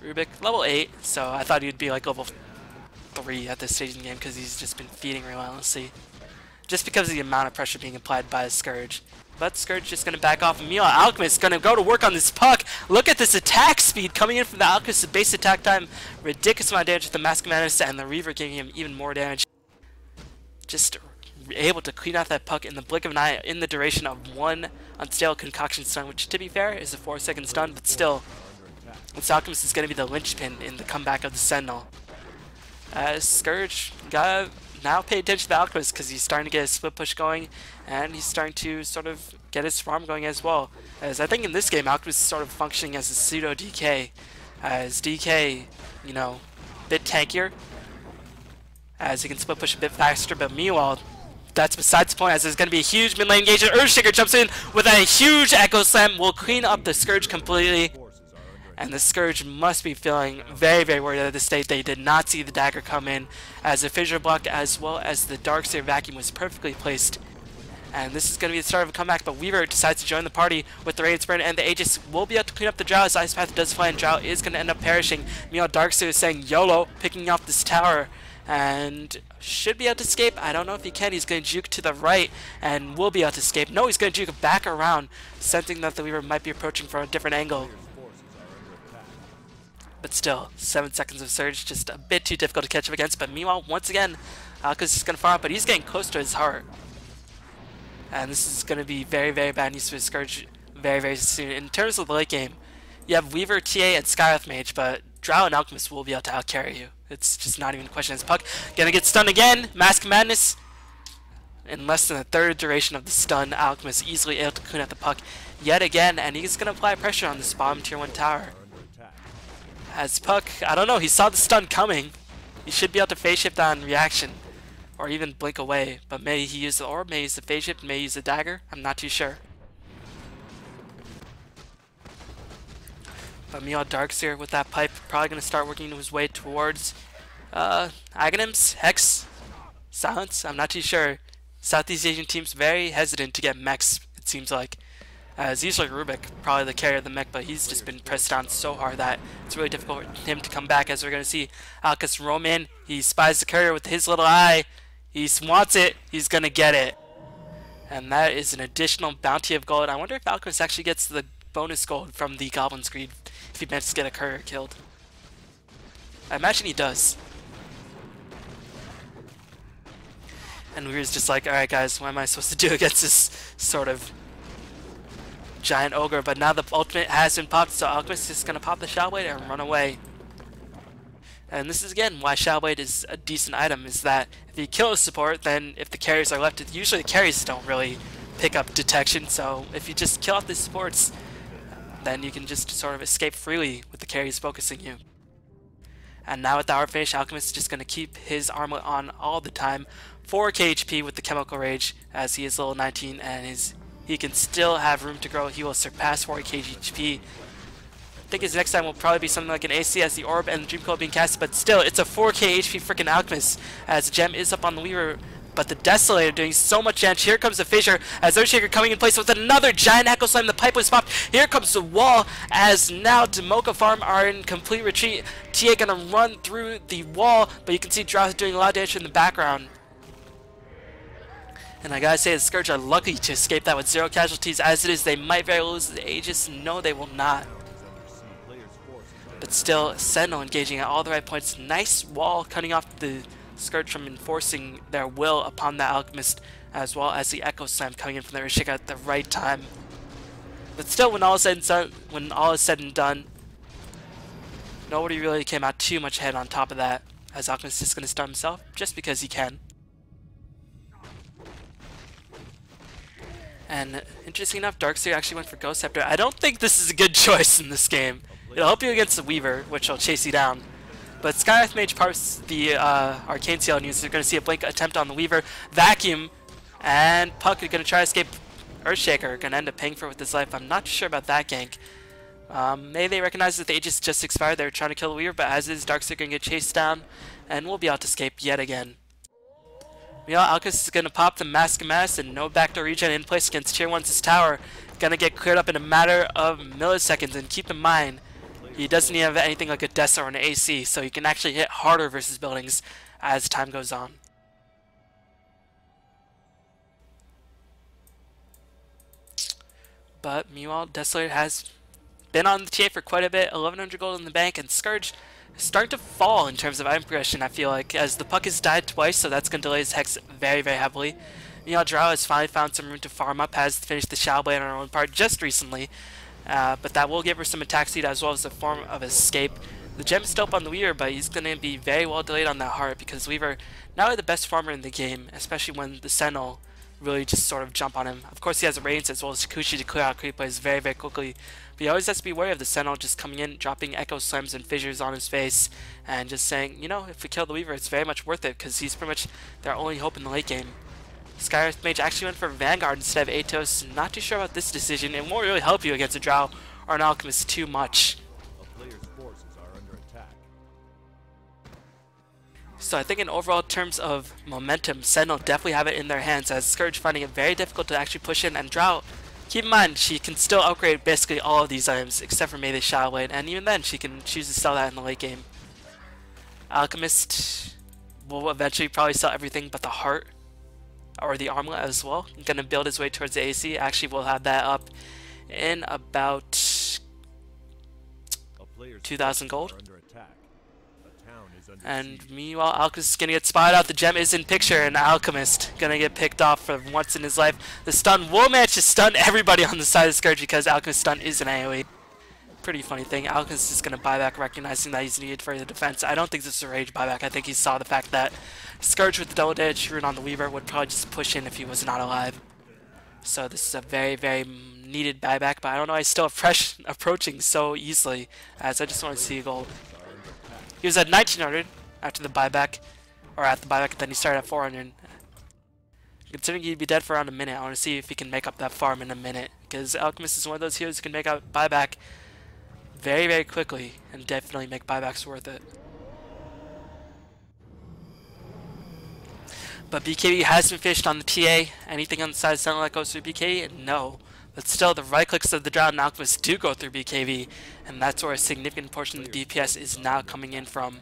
Rubik, level 8, so I thought he'd be like level 3 at this stage in the game because he's just been feeding relentlessly. Just because of the amount of pressure being applied by Scourge. But Scourge just going to back off. Meanwhile, Alchemist is going to go to work on this puck. Look at this attack speed coming in from the Alchemist. The base attack time, ridiculous amount of damage with the Mask of Madness, and the Reaver giving him even more damage. Just able to clean out that puck in the blink of an eye in the duration of one unstable concoction stun, which to be fair is a 4-second stun, but still, this Alchemist is going to be the linchpin in the comeback of the Sentinel. Scourge gotta now pay attention to the Alchemist because he's starting to get his split push going, and he's starting to sort of get his farm going as well. As I think in this game, Alchemist is sort of functioning as a pseudo DK, as DK, you know, a bit tankier, as he can split push a bit faster, but meanwhile, that's besides the point, as there's going to be a huge mid lane engagement. Earthshaker jumps in with a huge Echo Slam, will clean up the Scourge completely. And the Scourge must be feeling very, very worried at this state. They did not see the dagger come in, as the Fissure Block as well as the Darkseer Vacuum was perfectly placed. And this is going to be the start of a comeback, but Weaver decides to join the party with the Radiant Sprint, and the Aegis will be able to clean up the Drow as Ice Path does fly, and Drow is going to end up perishing. Meanwhile, Darkseer is saying YOLO, picking off this tower, and should be able to escape. I don't know if he can. He's going to juke to the right and will be able to escape. No, he's going to juke back around, sensing that the Weaver might be approaching from a different angle. But still, 7 seconds of Surge, just a bit too difficult to catch up against. But meanwhile, once again, Alcus is going to farm up, but he's getting close to his heart. And this is going to be very, very bad news for his Scourge very, very soon. In terms of the late game, you have Weaver, TA, and Skywrath Mage, but Drow and Alchemist will be able to outcarry you. It's just not even a question. His puck gonna get stunned again. Mask of Madness. In less than a third duration of the stun, Alchemist easily able to clean out the puck yet again, and he's gonna apply pressure on this bottom tier 1 tower. As puck, I don't know, he saw the stun coming. He should be able to phase shift on reaction, or even blink away. But may he use the orb, may he use the phase shift, may he use the dagger. I'm not too sure. But meanwhile, Darkseer with that pipe probably going to start working his way towards Aghanims, Hex, Silence. I'm not too sure. Southeast Asian teams very hesitant to get mechs, it seems like. As usually Rubik, probably the carrier of the mech, but he's just been pressed down so hard that it's really difficult for him to come back, as we're going to see Alcus roam in. He spies the carrier with his little eye. He wants it. He's going to get it. And that is an additional bounty of gold. I wonder if Alcus actually gets the bonus gold from the Goblin's Greed if he manages to get a courier killed. I imagine he does. And Weir's just like, alright guys, what am I supposed to do against this sort of giant ogre? But now the ultimate has been popped, so Alchemist is going to pop the Shadowblade and run away. And this is again why Shadowblade is a decent item, is that if you kill a support, then if the carries are left, usually the carries don't really pick up detection, so if you just kill off the supports, then you can just sort of escape freely with the carries focusing you. And now with the Heart Finish, Alchemist is just going to keep his armlet on all the time. 4k HP with the Chemical Rage, as he is level 19, and he can still have room to grow. He will surpass 40k HP. I think his next time will probably be something like an AC as the Orb and the Dream Coil being cast, but still, it's a 4k HP freaking Alchemist, as the gem is up on the Weaver. But the Desolator doing so much damage. Here comes the Fissure as Earthshaker coming in place with another giant Echo Slam. The pipe was popped. Here comes the wall as now Dmokafarm are in complete retreat. TA gonna run through the wall, but you can see Drow doing a lot of damage in the background. And I gotta say, the Scourge are lucky to escape that with 0 casualties. As it is, they might very well lose the Aegis. No, they will not. But still, Sentinel engaging at all the right points. Nice wall cutting off the Scourge from enforcing their will upon the Alchemist, as well as the Echo Slam coming in from the Earthshaker at the right time. But still, when all is said and done, nobody really came out too much ahead on top of that, as Alchemist is going to stun himself just because he can. And interesting enough, Darkseer actually went for Ghost Scepter. I don't think this is a good choice in this game. It'll help you against the Weaver, which will chase you down. But Skywrath Mage parts the Arcane Seal news. You're going to see a blink attempt on the Weaver. Vacuum. And Puck is going to try to escape Earthshaker. Going to end up paying for it with his life. I'm not too sure about that gank. Maybe they recognize that the Aegis just expired. They were trying to kill the Weaver, but as is, Darkseer going to get chased down. And we'll be able to escape yet again. Meanwhile, Alchemist is going to pop the Mask of Mass and no backdoor regen in place against Tier 1's tower. Going to get cleared up in a matter of milliseconds. And keep in mind, he doesn't even have anything like a Dessa or an AC, so he can actually hit harder versus buildings as time goes on. But meanwhile, Desolator has been on the TA for quite a bit, 1100 gold in the bank, and Scourge is starting to fall in terms of item progression, I feel like, as the Puck has died twice, so that's going to delay his Hex very, very heavily. Meanwhile, Drow has finally found some room to farm up, has finished the Shadow Blade on her own part just recently, but that will give her some attack speed as well as a form of escape. The gem is still up on the Weaver, but he's going to be very well delayed on that heart, because Weaver, not only the best farmer in the game, especially when the Sentinel really just sort of jump on him. Of course, he has Radiance as well as Kushi to clear out creep plays very, very quickly. But he always has to be wary of the Sentinel just coming in, dropping Echo Slams and Fissures on his face, and just saying, you know, if we kill the Weaver, it's very much worth it, because he's pretty much their only hope in the late game. Skywrath Mage actually went for Vanguard instead of Atos. Not too sure about this decision. It won't really help you against a Drow or an Alchemist too much. So I think in overall terms of momentum, Sentinel definitely have it in their hands, as Scourge finding it very difficult to actually push in, and Drow, keep in mind, she can still upgrade basically all of these items, except for maybe the Shadow Blade, and even then she can choose to sell that in the late game. Alchemist will eventually probably sell everything but the heart, or the armlet as well. Gonna build his way towards the AC. Actually, we'll have that up in about 2,000 gold. And meanwhile, Alchemist is going to get spotted out. The gem is in picture, and Alchemist going to get picked off for once in his life. The stun will manage to stun everybody on the side of Scourge because Alchemist stun is an AoE. Pretty funny thing. Alchemist is going to buy back, recognizing that he's needed for the defense. I don't think this is a rage buyback. I think he saw the fact that Scourge with the double damage rune on the Weaver would probably just push in if he was not alive. So this is a very, very needed buyback, but I don't know. He's still approaching so easily, as I just want to see a gold. He was at 1900 after the buyback, or at the buyback, and then he started at 400. Considering he'd be dead for around a minute, I want to see if he can make up that farm in a minute, because Alchemist is one of those heroes who can make up buyback very, very quickly, and definitely make buybacks worth it. But BKB has been fished on the TA. Anything on the side of Sentinel that goes through BKB? No. But still, the right clicks of the Drow and Alchemist do go through BKB, and that's where a significant portion of the DPS is now coming in from.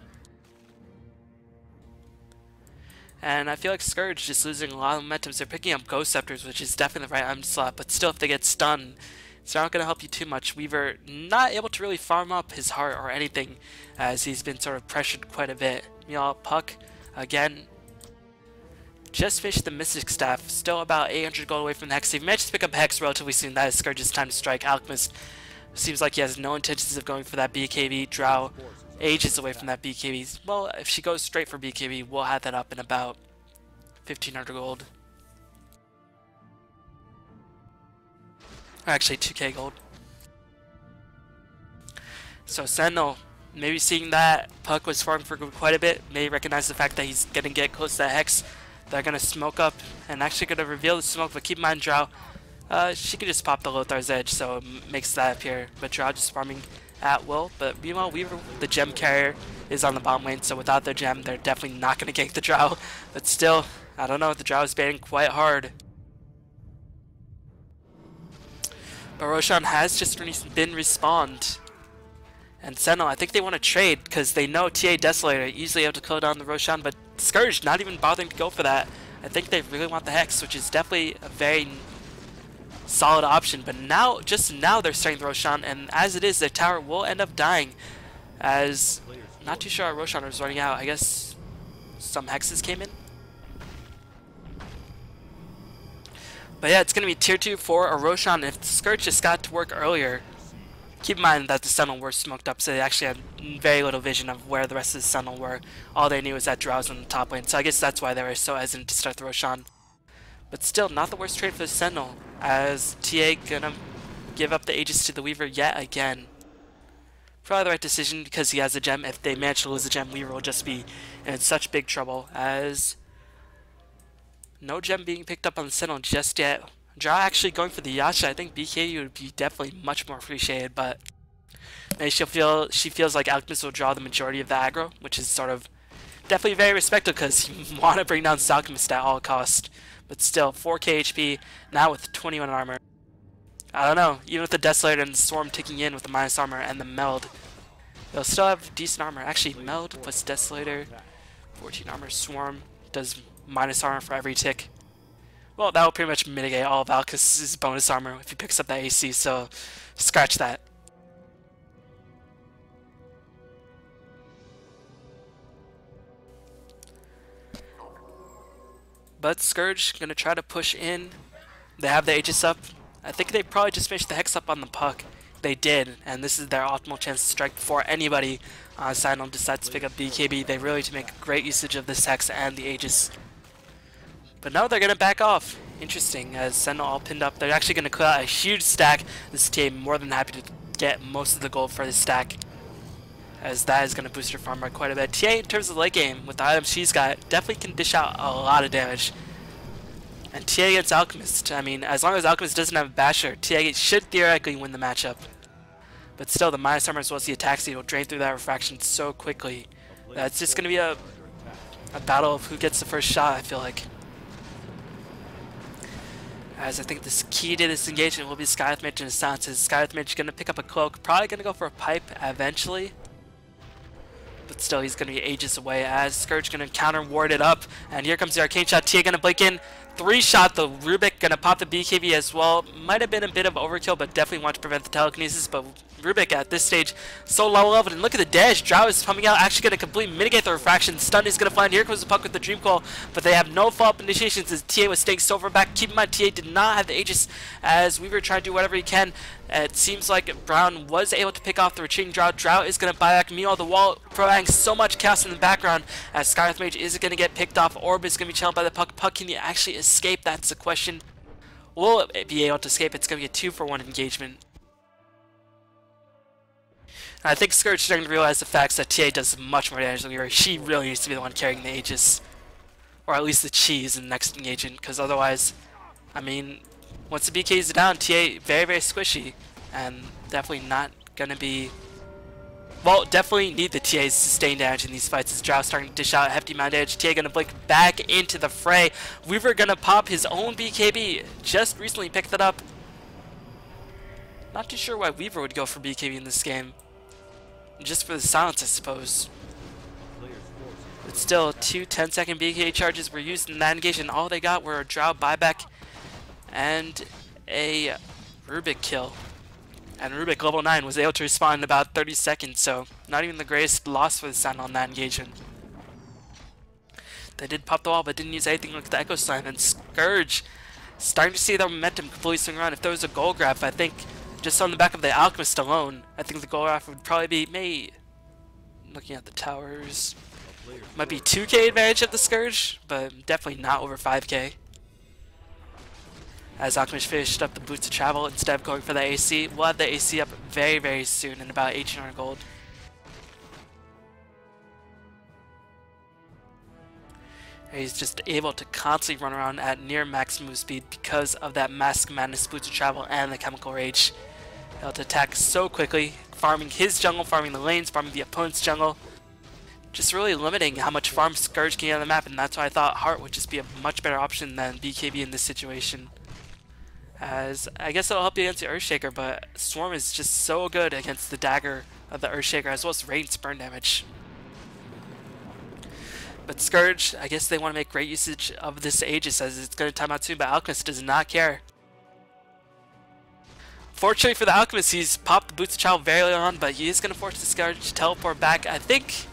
And I feel like Scourge just losing a lot of momentum. So they're picking up Ghost Scepters, which is definitely the right item slot, but still, if they get stunned, it's not going to help you too much. Weaver not able to really farm up his heart or anything, as he's been sort of pressured quite a bit. Meanwhile, Puck, again, just finished the Mystic Staff, still about 800 gold away from the Hex. He managed to pick up Hex relatively soon. That is Scourge's time to strike. Alchemist seems like he has no intentions of going for that BKB. Drow ages away from that BKB. Well, if she goes straight for BKB, we'll have that up in about 1,500 gold. Or actually, 2k gold. So Sentinel, maybe seeing that Puck was farming for quite a bit, may recognize the fact that he's going to get close to that Hex. They're going to smoke up and actually going to reveal the smoke, but keep in mind Drow, she can just pop the Lothar's Edge, so it makes that appear. But Drow just farming at will. But meanwhile, Weaver, the gem carrier, is on the bottom lane, so without their gem, they're definitely not going to gank the Drow. But still, I don't know, the Drow is baiting quite hard. But Roshan has just been respawned. And Sentinel, I think they want to trade because they know TA Desolator easily able to kill down the Roshan, but Scourge not even bothering to go for that. I think they really want the Hex, which is definitely a very solid option. But now, just now, they're starting the Roshan, and as it is, their tower will end up dying. As not too sure how Roshan was running out. I guess some Hexes came in. But yeah, it's gonna be tier 2 for a Roshan. If Scourge just got to work earlier. Keep in mind that the Sentinel were smoked up, so they actually had very little vision of where the rest of the Sentinel were. All they knew was that Drow was on the top lane, so I guess that's why they were so hesitant to start the Roshan. But still, not the worst trade for the Sentinel, as TA gonna give up the Aegis to the Weaver yet again. Probably the right decision because he has a gem. If they manage to lose the gem, Weaver will just be in such big trouble, as no gem being picked up on the Sentinel just yet. Draw actually going for the Yasha. I think BKB would be definitely much more appreciated, but maybe she feels like Alchemist will draw the majority of the aggro, which is sort of definitely very respectable because you want to bring down this Alchemist at all cost. But still, 4k HP, now with 21 armor. I don't know, even with the Desolator and the Swarm ticking in with the minus armor and the Meld, they'll still have decent armor. Actually, Meld plus Desolator, 14 armor, Swarm does minus armor for every tick. Well, that will pretty much mitigate all of Alcus's bonus armor if he picks up that AC, so scratch that. But Scourge gonna try to push in. They have the Aegis up. I think they probably just finished the Hex up on the puck. They did, and this is their optimal chance to strike before anybody on Sentinel decides to pick up BKB. They really need to make great usage of this Hex and the Aegis. But now they're gonna back off. Interesting, as Sentinel all pinned up. They're actually gonna clear out a huge stack. This team more than happy to get most of the gold for this stack, as that is gonna boost her farm by quite a bit. TA in terms of late game, with the items she's got, definitely can dish out a lot of damage. And TA against Alchemist, I mean, as long as Alchemist doesn't have a Basher, TA should theoretically win the matchup. But still, the minus armor as well as the attack speed will drain through that refraction so quickly. That's just gonna be a battle of who gets the first shot, I feel like. As I think this key to this engagement will be Skywrath Mage and Silences. Skywrath Mage is going to pick up a cloak, probably going to go for a pipe eventually. But still, he's going to be ages away as Scourge going to counter ward it up. And here comes the Arcane Shot. Tia going to blink in. 3-shot, the Rubik going to pop the BKB as well. Might have been a bit of overkill, but definitely want to prevent the telekinesis. But Rubik at this stage, so low leveled. And look at the dash. Drow is coming out, actually going to completely mitigate the refraction. Stun is going to find. Here comes the puck with the Dream Coil, but they have no follow-up initiations as TA was staying so far back. Keep in mind, TA did not have the Aegis as Weaver tried to do whatever he can. It seems like Brown was able to pick off the retreating Drow. Drow is going to buy back. Meanwhile, the wall providing so much chaos in the background as Skywrath Mage is going to get picked off. Orb is going to be challenged by the puck. Puck, can you actually escape? That's the question. Will it be able to escape? It's going to be a 2-for-1 engagement. And I think Scourge is starting to realize the facts that TA does much more damage than Weaver. She really needs to be the one carrying the Aegis. Or at least the cheese in the next engagement, because otherwise, I mean, once the BK is down, TA very, very squishy, and definitely not going to be... Well, definitely need the TA's sustained damage in these fights as Drow starting to dish out a hefty amount of damage. TA going to blink back into the fray. Weaver going to pop his own BKB. Just recently picked that up. Not too sure why Weaver would go for BKB in this game. Just for the silence, I suppose. But still, 2 10-second BK charges were used in that engagement. All they got were a Drow buyback and a Rubik kill. And Rubik level 9 was able to respawn in about 30 seconds, so not even the greatest loss for the Sentinel on that engagement. They did pop the wall, but didn't use anything like the Echo Slam. And Scourge starting to see their momentum completely swing around. If there was a goal graph, I think just on the back of the Alchemist alone, I think the goal graph would probably be maybe looking at the towers. Might be 2k advantage of the Scourge, but definitely not over 5k. As Alchemist finished up the Boots of Travel instead of going for the AC. We'll have the AC up very, very soon in about 1800 gold. And he's just able to constantly run around at near max move speed because of that Mask Madness, Boots of Travel, and the Chemical Rage. Able to attack so quickly, farming his jungle, farming the lanes, farming the opponent's jungle. Just really limiting how much farm Scourge can get on the map, and that's why I thought Heart would just be a much better option than BKB in this situation. As I guess it'll help you against the Earthshaker, but Swarm is just so good against the dagger of the Earthshaker as well as Radiant Burn damage. But Scourge, I guess they want to make great usage of this Aegis as it's going to time out soon, but Alchemist does not care. Fortunately for the Alchemist, he's popped the Boots of Travel very early on, but he is going to force the Scourge to teleport back. I think,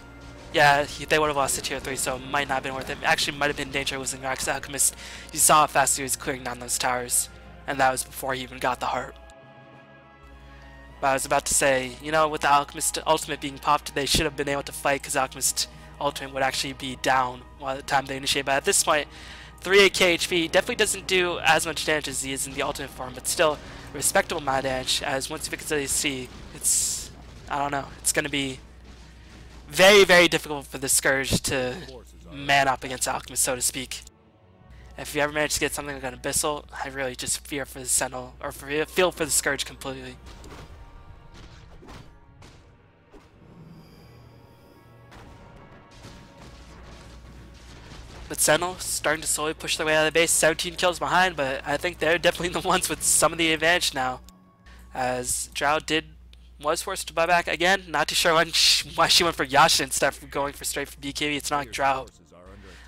yeah, they would have lost to tier 3, so it might not have been worth it. Actually, might have been danger losing Rex Alchemist. You saw how fast he was clearing down those towers. And that was before he even got the heart. But I was about to say, you know, with the Alchemist ultimate being popped, they should have been able to fight because Alchemist ultimate would actually be down by the time they initiate. But at this point, 38k HP. Definitely doesn't do as much damage as he is in the ultimate form, but still respectable amount of damage, as once you pick up AC, it's, I don't know, it's going to be very, very difficult for the Scourge to man up against Alchemist, so to speak. If you ever manage to get something like an Abyssal, I really just fear for the Sentinel, or feel for the Scourge completely. But Sentinel starting to slowly push their way out of the base, 17 kills behind, but I think they're definitely the ones with some of the advantage now. As Drow was forced to buy back again, not too sure why she went for Yasha instead of going for straight for BKB. It's not like Drow.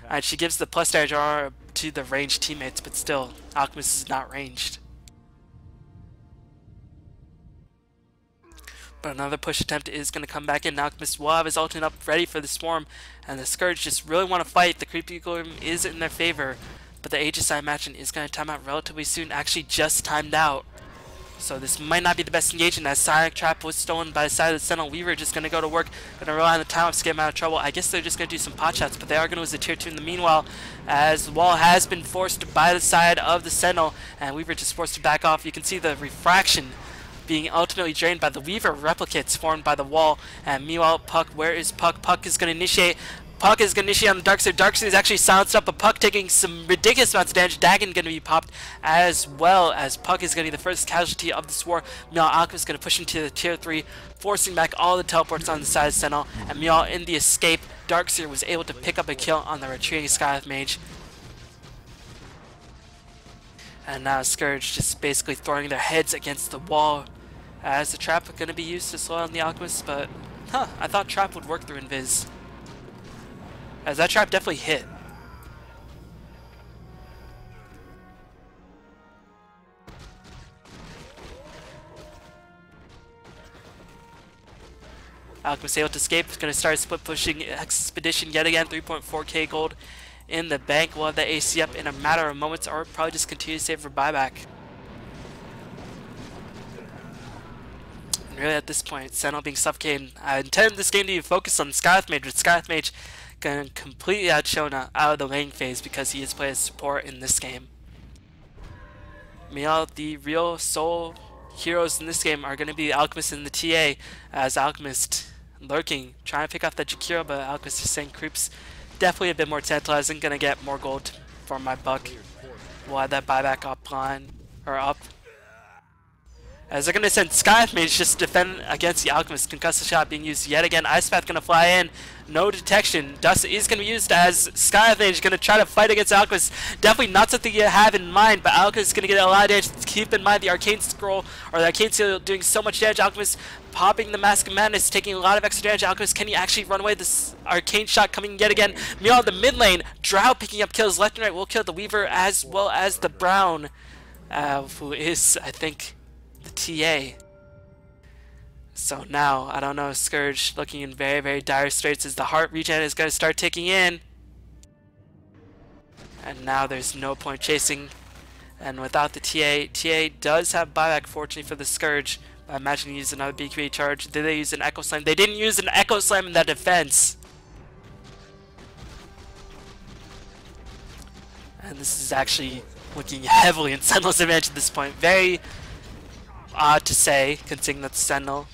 And she gives the plus damage armor to the ranged teammates, but still, Alchemist is not ranged. But another push attempt is going to come back in. Alchemist will have his ultimate up ready for the Swarm, and the Scourge just really want to fight. The Creepy Golem is in their favor, but the Aegis, I imagine, is going to time out relatively soon. Actually, just timed out. So this might not be the best engagement, as Sonic Trap was stolen by the side of the Sentinel. Weaver just going to go to work, going to rely on the time to get him out of trouble. I guess they're just going to do some pot shots, but they are going to lose the tier 2 in the meanwhile, as the wall has been forced by the side of the Sentinel, and Weaver just forced to back off. You can see the refraction being ultimately drained by the Weaver replicates formed by the wall, and meanwhile, Puck, where is Puck? Puck is going to initiate. Puck is going to initiate on the Darkseid. Darkseid is actually silenced up, but Puck taking some ridiculous amounts of damage. Dagon going to be popped, as well as Puck is going to be the first casualty of this war. Meanwhile, Alchemist is going to push into the tier 3, forcing back all the teleports on the side of Sentinel. And meanwhile, in the escape, Darkseid was able to pick up a kill on the retreating Skywrath Mage. And now Scourge just basically throwing their heads against the wall, as the trap going to be used to slow down the Alchemist, but I thought trap would work through Invis. As that trap definitely hit. Alchemist able to escape. Is going to start split pushing Expedition yet again. 3.4k gold in the bank. We'll have the AC up in a matter of moments, or probably just continue to save for buyback. And really at this point, Sentinel being suffocated. I intended this game to be focused on Skywrath Mage, but Skywrath Mage going completely outshone out of the lane phase because he is playing support in this game. Meanwhile, the real sole heroes in this game are going to be Alchemist and the TA, as Alchemist lurking, trying to pick off that Jakiro, but Alchemist is saying creeps definitely a bit more tantalizing. Going to get more gold for my buck. We'll have that buyback up line, or up. As they're going to send Skywrath Mage just defend against the Alchemist. Concussive shot being used yet again. Ice Path going to fly in. No detection. Dust is going to be used as Skywrath Mage is going to try to fight against Alchemist. Definitely not something you have in mind, but Alchemist is going to get a lot of damage. Keep in mind the Arcane Scroll, or the Arcane Seal, doing so much damage. Alchemist popping the Mask of Madness, taking a lot of extra damage. Alchemist, can he actually run away? This Arcane Shot coming yet again. Meanwhile, the mid lane, Drow picking up kills left and right. Will kill the Weaver as well as the Brown, who is, I think, the TA. So now, I don't know, Scourge looking in very, very dire straits as the heart regen is going to start ticking in. And now there's no point chasing. And without the TA does have buyback, fortunately for the Scourge. I imagine he used another BQA charge. Did they use an Echo Slam? They didn't use an Echo Slam in that defense. And this is actually looking heavily in Sentinel's advantage at this point. Very odd to say, considering that the Sentinel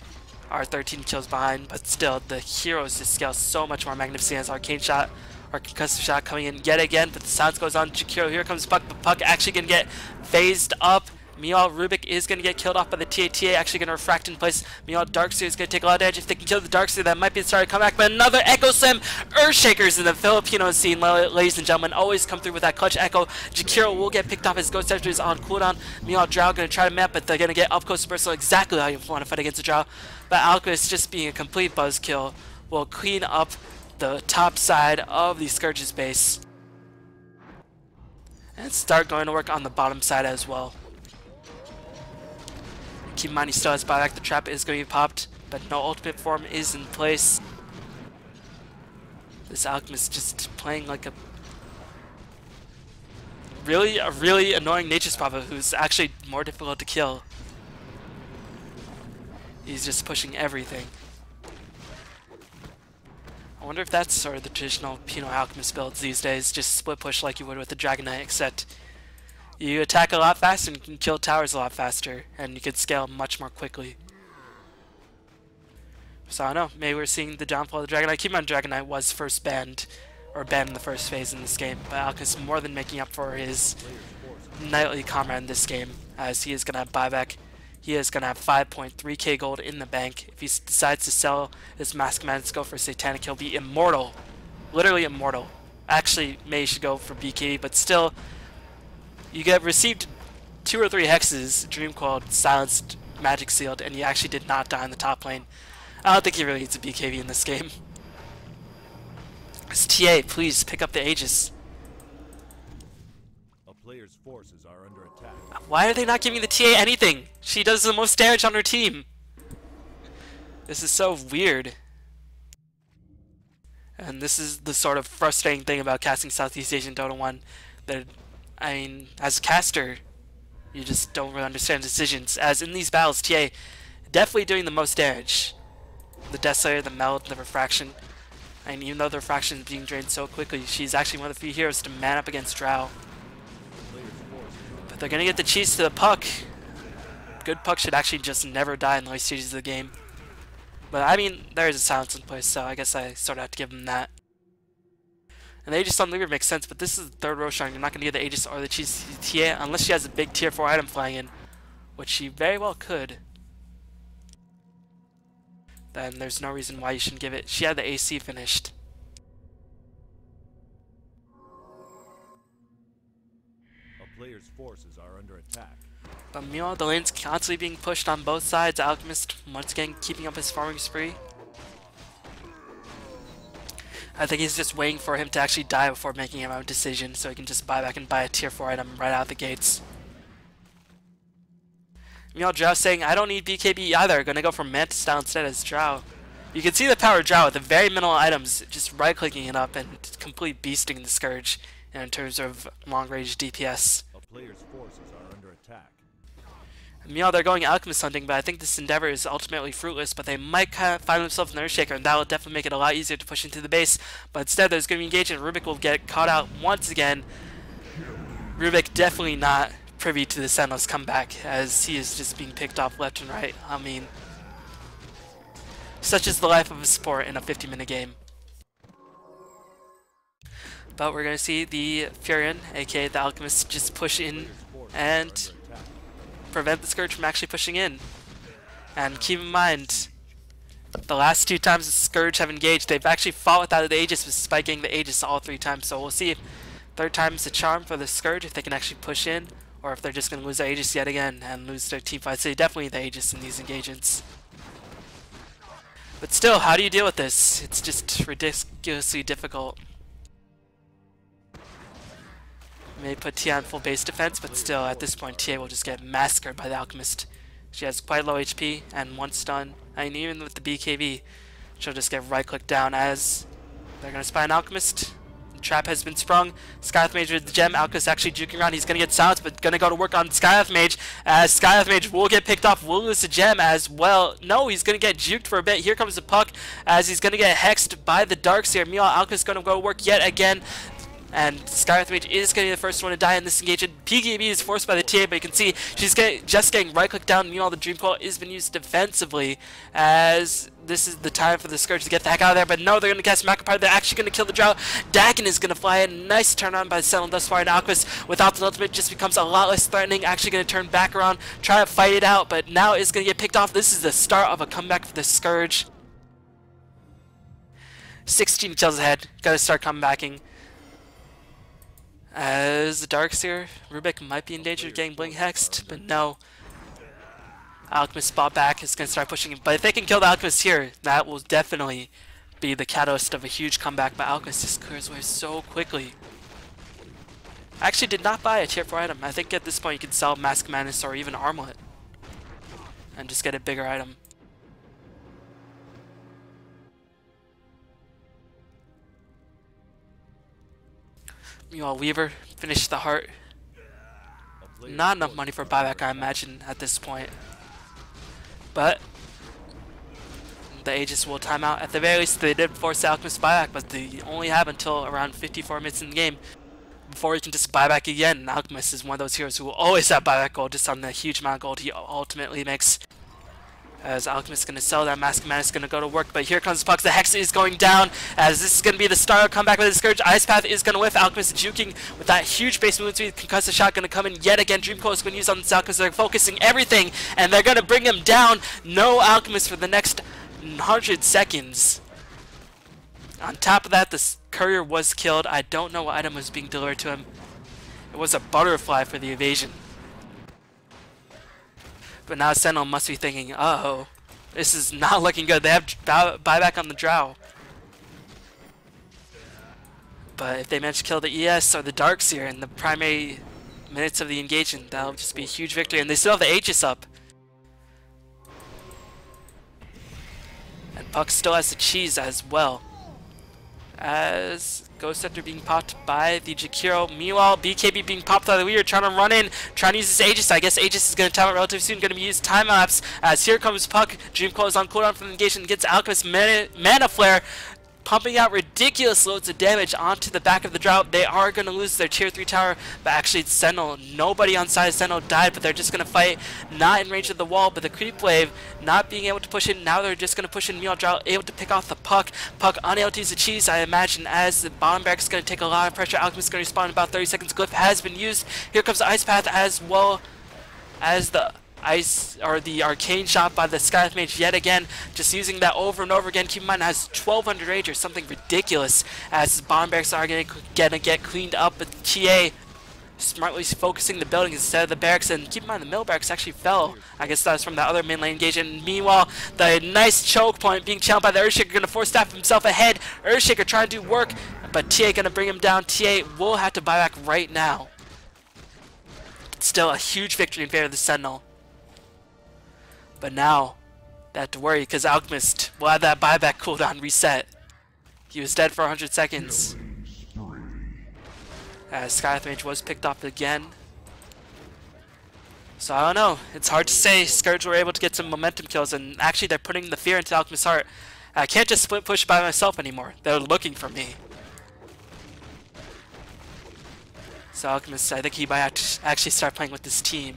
are 13 kills behind, but still, the heroes just scale so much more magnificent as Arcane Shot or Concussive Shot coming in yet again, but the silence goes on. Jakiro, here comes Puck, but Puck actually going to get phased up. Meanwhile, Rubik is going to get killed off by the TA, actually going to refract in place. Meanwhile, Darkseid is going to take a lot of damage. If they can kill the Darkseid, that might be the start of comeback, but another Echo Slam! Earthshakers in the Filipino scene, ladies and gentlemen, always come through with that clutch Echo. Jakiro will get picked off as Ghost Scepter is on cooldown. Meanwhile, Drow going to try to map, but they're going to get up close and personal, exactly how you want to fight against the Drow. But Alchemist, just being a complete buzzkill, will clean up the top side of the Scourge's base and start going to work on the bottom side as well. Keep in mind he still has buyback. The trap is going to be popped, but no ultimate form is in place. This Alchemist just playing like a really annoying Nature's Prophet, who's actually more difficult to kill. He's just pushing everything. I wonder if that's sort of the traditional Pinoy Alchemist builds these days, just split push like you would with the Dragon Knight, except you attack a lot faster and you can kill towers a lot faster, and you can scale much more quickly. So I don't know, maybe we're seeing the downfall of the Dragon Knight. Keep in mind, Dragon Knight was first banned, or banned in the first phase in this game, but Alchemist more than making up for his knightly comrade in this game, as he is going to have buyback. He is going to have 5.3k gold in the bank. If he decides to sell his Mask Madness, go for Satanic, he'll be immortal. Literally immortal. Actually, Mage should go for BKB, but still, you get received 2 or 3 hexes, Dream Coiled, Silenced, Magic Sealed, and you actually did not die in the top lane. I don't think he really needs a BKB in this game. As TA, please pick up the Aegis. A player's forces are under attack. Why are they not giving the TA anything? She does the most damage on her team. This is so weird. And this is the sort of frustrating thing about casting Southeast Asian Dota 1. That, I mean, as a caster, you just don't really understand decisions. As in these battles, TA definitely doing the most damage. The Desolator, the Meld, the Refraction. And even though the Refraction is being drained so quickly, she's actually one of the few heroes to man up against Drow. But they're gonna get the cheese to the puck. Good puck should actually just never die in the late stages of the game. But I mean, there is a silence in place, so I guess I sort of have to give them that. And the Aegis on Leaver makes sense, but this is the third row shrine. You're not gonna get the Aegis or the cheese TA unless she has a big tier 4 item flying in, which she very well could. Then there's no reason why you shouldn't give it. She had the AC finished. A player's forces are under attack. But meanwhile, the lane's constantly being pushed on both sides. Alchemist, once again, keeping up his farming spree. I think he's just waiting for him to actually die before making him a decision, so he can just buy back and buy a tier 4 item right out the gates. Meanwhile, Drow saying, I don't need BKB either. Gonna go for Mantis style instead as Drow. You can see the power of Drow with the very minimal items, just right-clicking it up and completely beasting the Scourge in terms of long-range DPS. A player's forces are under attack. Meanwhile, they're going Alchemist hunting, but I think this endeavor is ultimately fruitless, but they might kind of find themselves an Earthshaker, and that will definitely make it a lot easier to push into the base. But instead, there's going to be engagement. Rubik will get caught out once again. Rubik definitely not privy to the Sentinel's comeback, as he is just being picked off left and right. I mean, such is the life of a sport in a 50-minute game. But we're going to see the Furion, aka the Alchemist, just push in and prevent the Scourge from actually pushing in. And keep in mind, the last 2 times the Scourge have engaged, they've actually fought without the Aegis, despite getting the Aegis all 3 times. So we'll see if 3rd time's the charm for the Scourge, if they can actually push in, or if they're just going to lose their Aegis yet again and lose their team fight. So they definitely need the Aegis in these engagements. But still, how do you deal with this? It's just ridiculously difficult. May put Tia on full base defense, but still, at this point, Tia will just get massacred by the Alchemist. She has quite low HP, and once stun, I mean, even with the BKB, she'll just get right-clicked down as they're going to spy an Alchemist. The trap has been sprung. Skywrath Mage with the gem. Alchemist actually juking around. He's going to get silenced, but going to go to work on Skywrath Mage, as Skywrath Mage will get picked off, will lose the gem as well. No, he's going to get juked for a bit. Here comes the puck, as he's going to get hexed by the Darkseer. Meanwhile, Alchemist is going to go work yet again. And Skywrath Mage is going to be the first one to die in this engagement. PKB is forced by the TA, but you can see she's just getting right-clicked down. Meanwhile, the Dream Coil has been used defensively, as this is the time for the Scourge to get the heck out of there. But no, they're going to cast Dmokafarm. They're actually going to kill the Drow. Dagon is going to fly in. Nice turn on by the Sentinel thus far. And Alchemist, without the ultimate, just becomes a lot less threatening. Actually going to turn back around, try to fight it out, but now it's going to get picked off. This is the start of a comeback for the Scourge. 16 kills ahead. Got to start comebacking. As the Darkseer, Rubik might be in danger of getting Blink Hexed, but no. Alchemist spot back is going to start pushing him. But if they can kill the Alchemist here, that will definitely be the catalyst of a huge comeback. But Alchemist just clears away so quickly. I actually did not buy a tier 4 item. I think at this point you can sell Mask Madness or even Armlet and just get a bigger item. Meanwhile, Weaver finished the heart. Not enough money for buyback, I imagine, at this point. But the Aegis will time out. At the very least, they did force the Alchemist buyback, but they only have until around 54 minutes in the game before he can just buy back again. And Alchemist is one of those heroes who will always have buyback gold just on the huge amount of gold he ultimately makes. As Alchemist is going to sell that, Mask Man is going to go to work, but here comes Puck. The Hex is going down, as this is going to be the start of comeback with the Scourge. Ice Path is going to whiff. Alchemist juking with that huge base movement speed. Concussive Shot going to come in yet again. Dream Coil is going to use on this Alchemist. They're focusing everything, and they're going to bring him down. No Alchemist for the next 100 seconds. On top of that, the Courier was killed. I don't know what item was being delivered to him. It was a Butterfly for the evasion. But now Sentinel must be thinking, uh-oh, this is not looking good. They have buyback on the Drow. But if they manage to kill the ES or the Darkseer in the primary minutes of the engagement, that'll just be a huge victory. And they still have the Aegis up. And Puck still has the cheese as well. As Ghost Scepter being popped by the Jakiro. Meanwhile, BKB being popped by the Weird, trying to run in, trying to use his Aegis. I guess Aegis is going to time out relatively soon, going to be used time lapse. As here comes Puck. Dream Coil is on cooldown from the engagement, gets Alchemist Mana Flare, pumping out ridiculous loads of damage onto the back of the Drought. They are going to lose their tier 3 tower, but actually it's Sentinel. Nobody on side of Sentinel died, but they're just going to fight, not in range of the wall, but the creep wave, not being able to push in. Now they're just going to push in. Meanwhile, Drought able to pick off the Puck. Puck unable to use the cheese, I imagine, as the bottom barrack is going to take a lot of pressure. Alchemist is going to respawn in about 30 seconds. Glyph has been used. Here comes the Ice Path, as well as the Ice or the arcane shot by the Skywrath Mage yet again, just using that over and over again. Keep in mind it has 1200 rage or something ridiculous, as the bottom barracks are gonna get cleaned up. But TA smartly focusing the building instead of the barracks, and keep in mind the middle barracks actually fell. I guess that was from the other main lane engagement. Meanwhile, the nice choke point being channeled by the Earthshaker, gonna force staff himself ahead. Earthshaker trying to do work, but TA gonna bring him down. TA will have to buy back right now. Still a huge victory in favor of the Sentinel. But now, they have to worry because Alchemist will have that buyback cooldown reset. He was dead for 100 seconds. As Skywrath Mage was picked off again. So I don't know. It's hard to say. Scourge were able to get some momentum kills, and actually they're putting the fear into Alchemist's heart. I can't just split push by myself anymore. They're looking for me. So Alchemist, I think he might actually start playing with this team.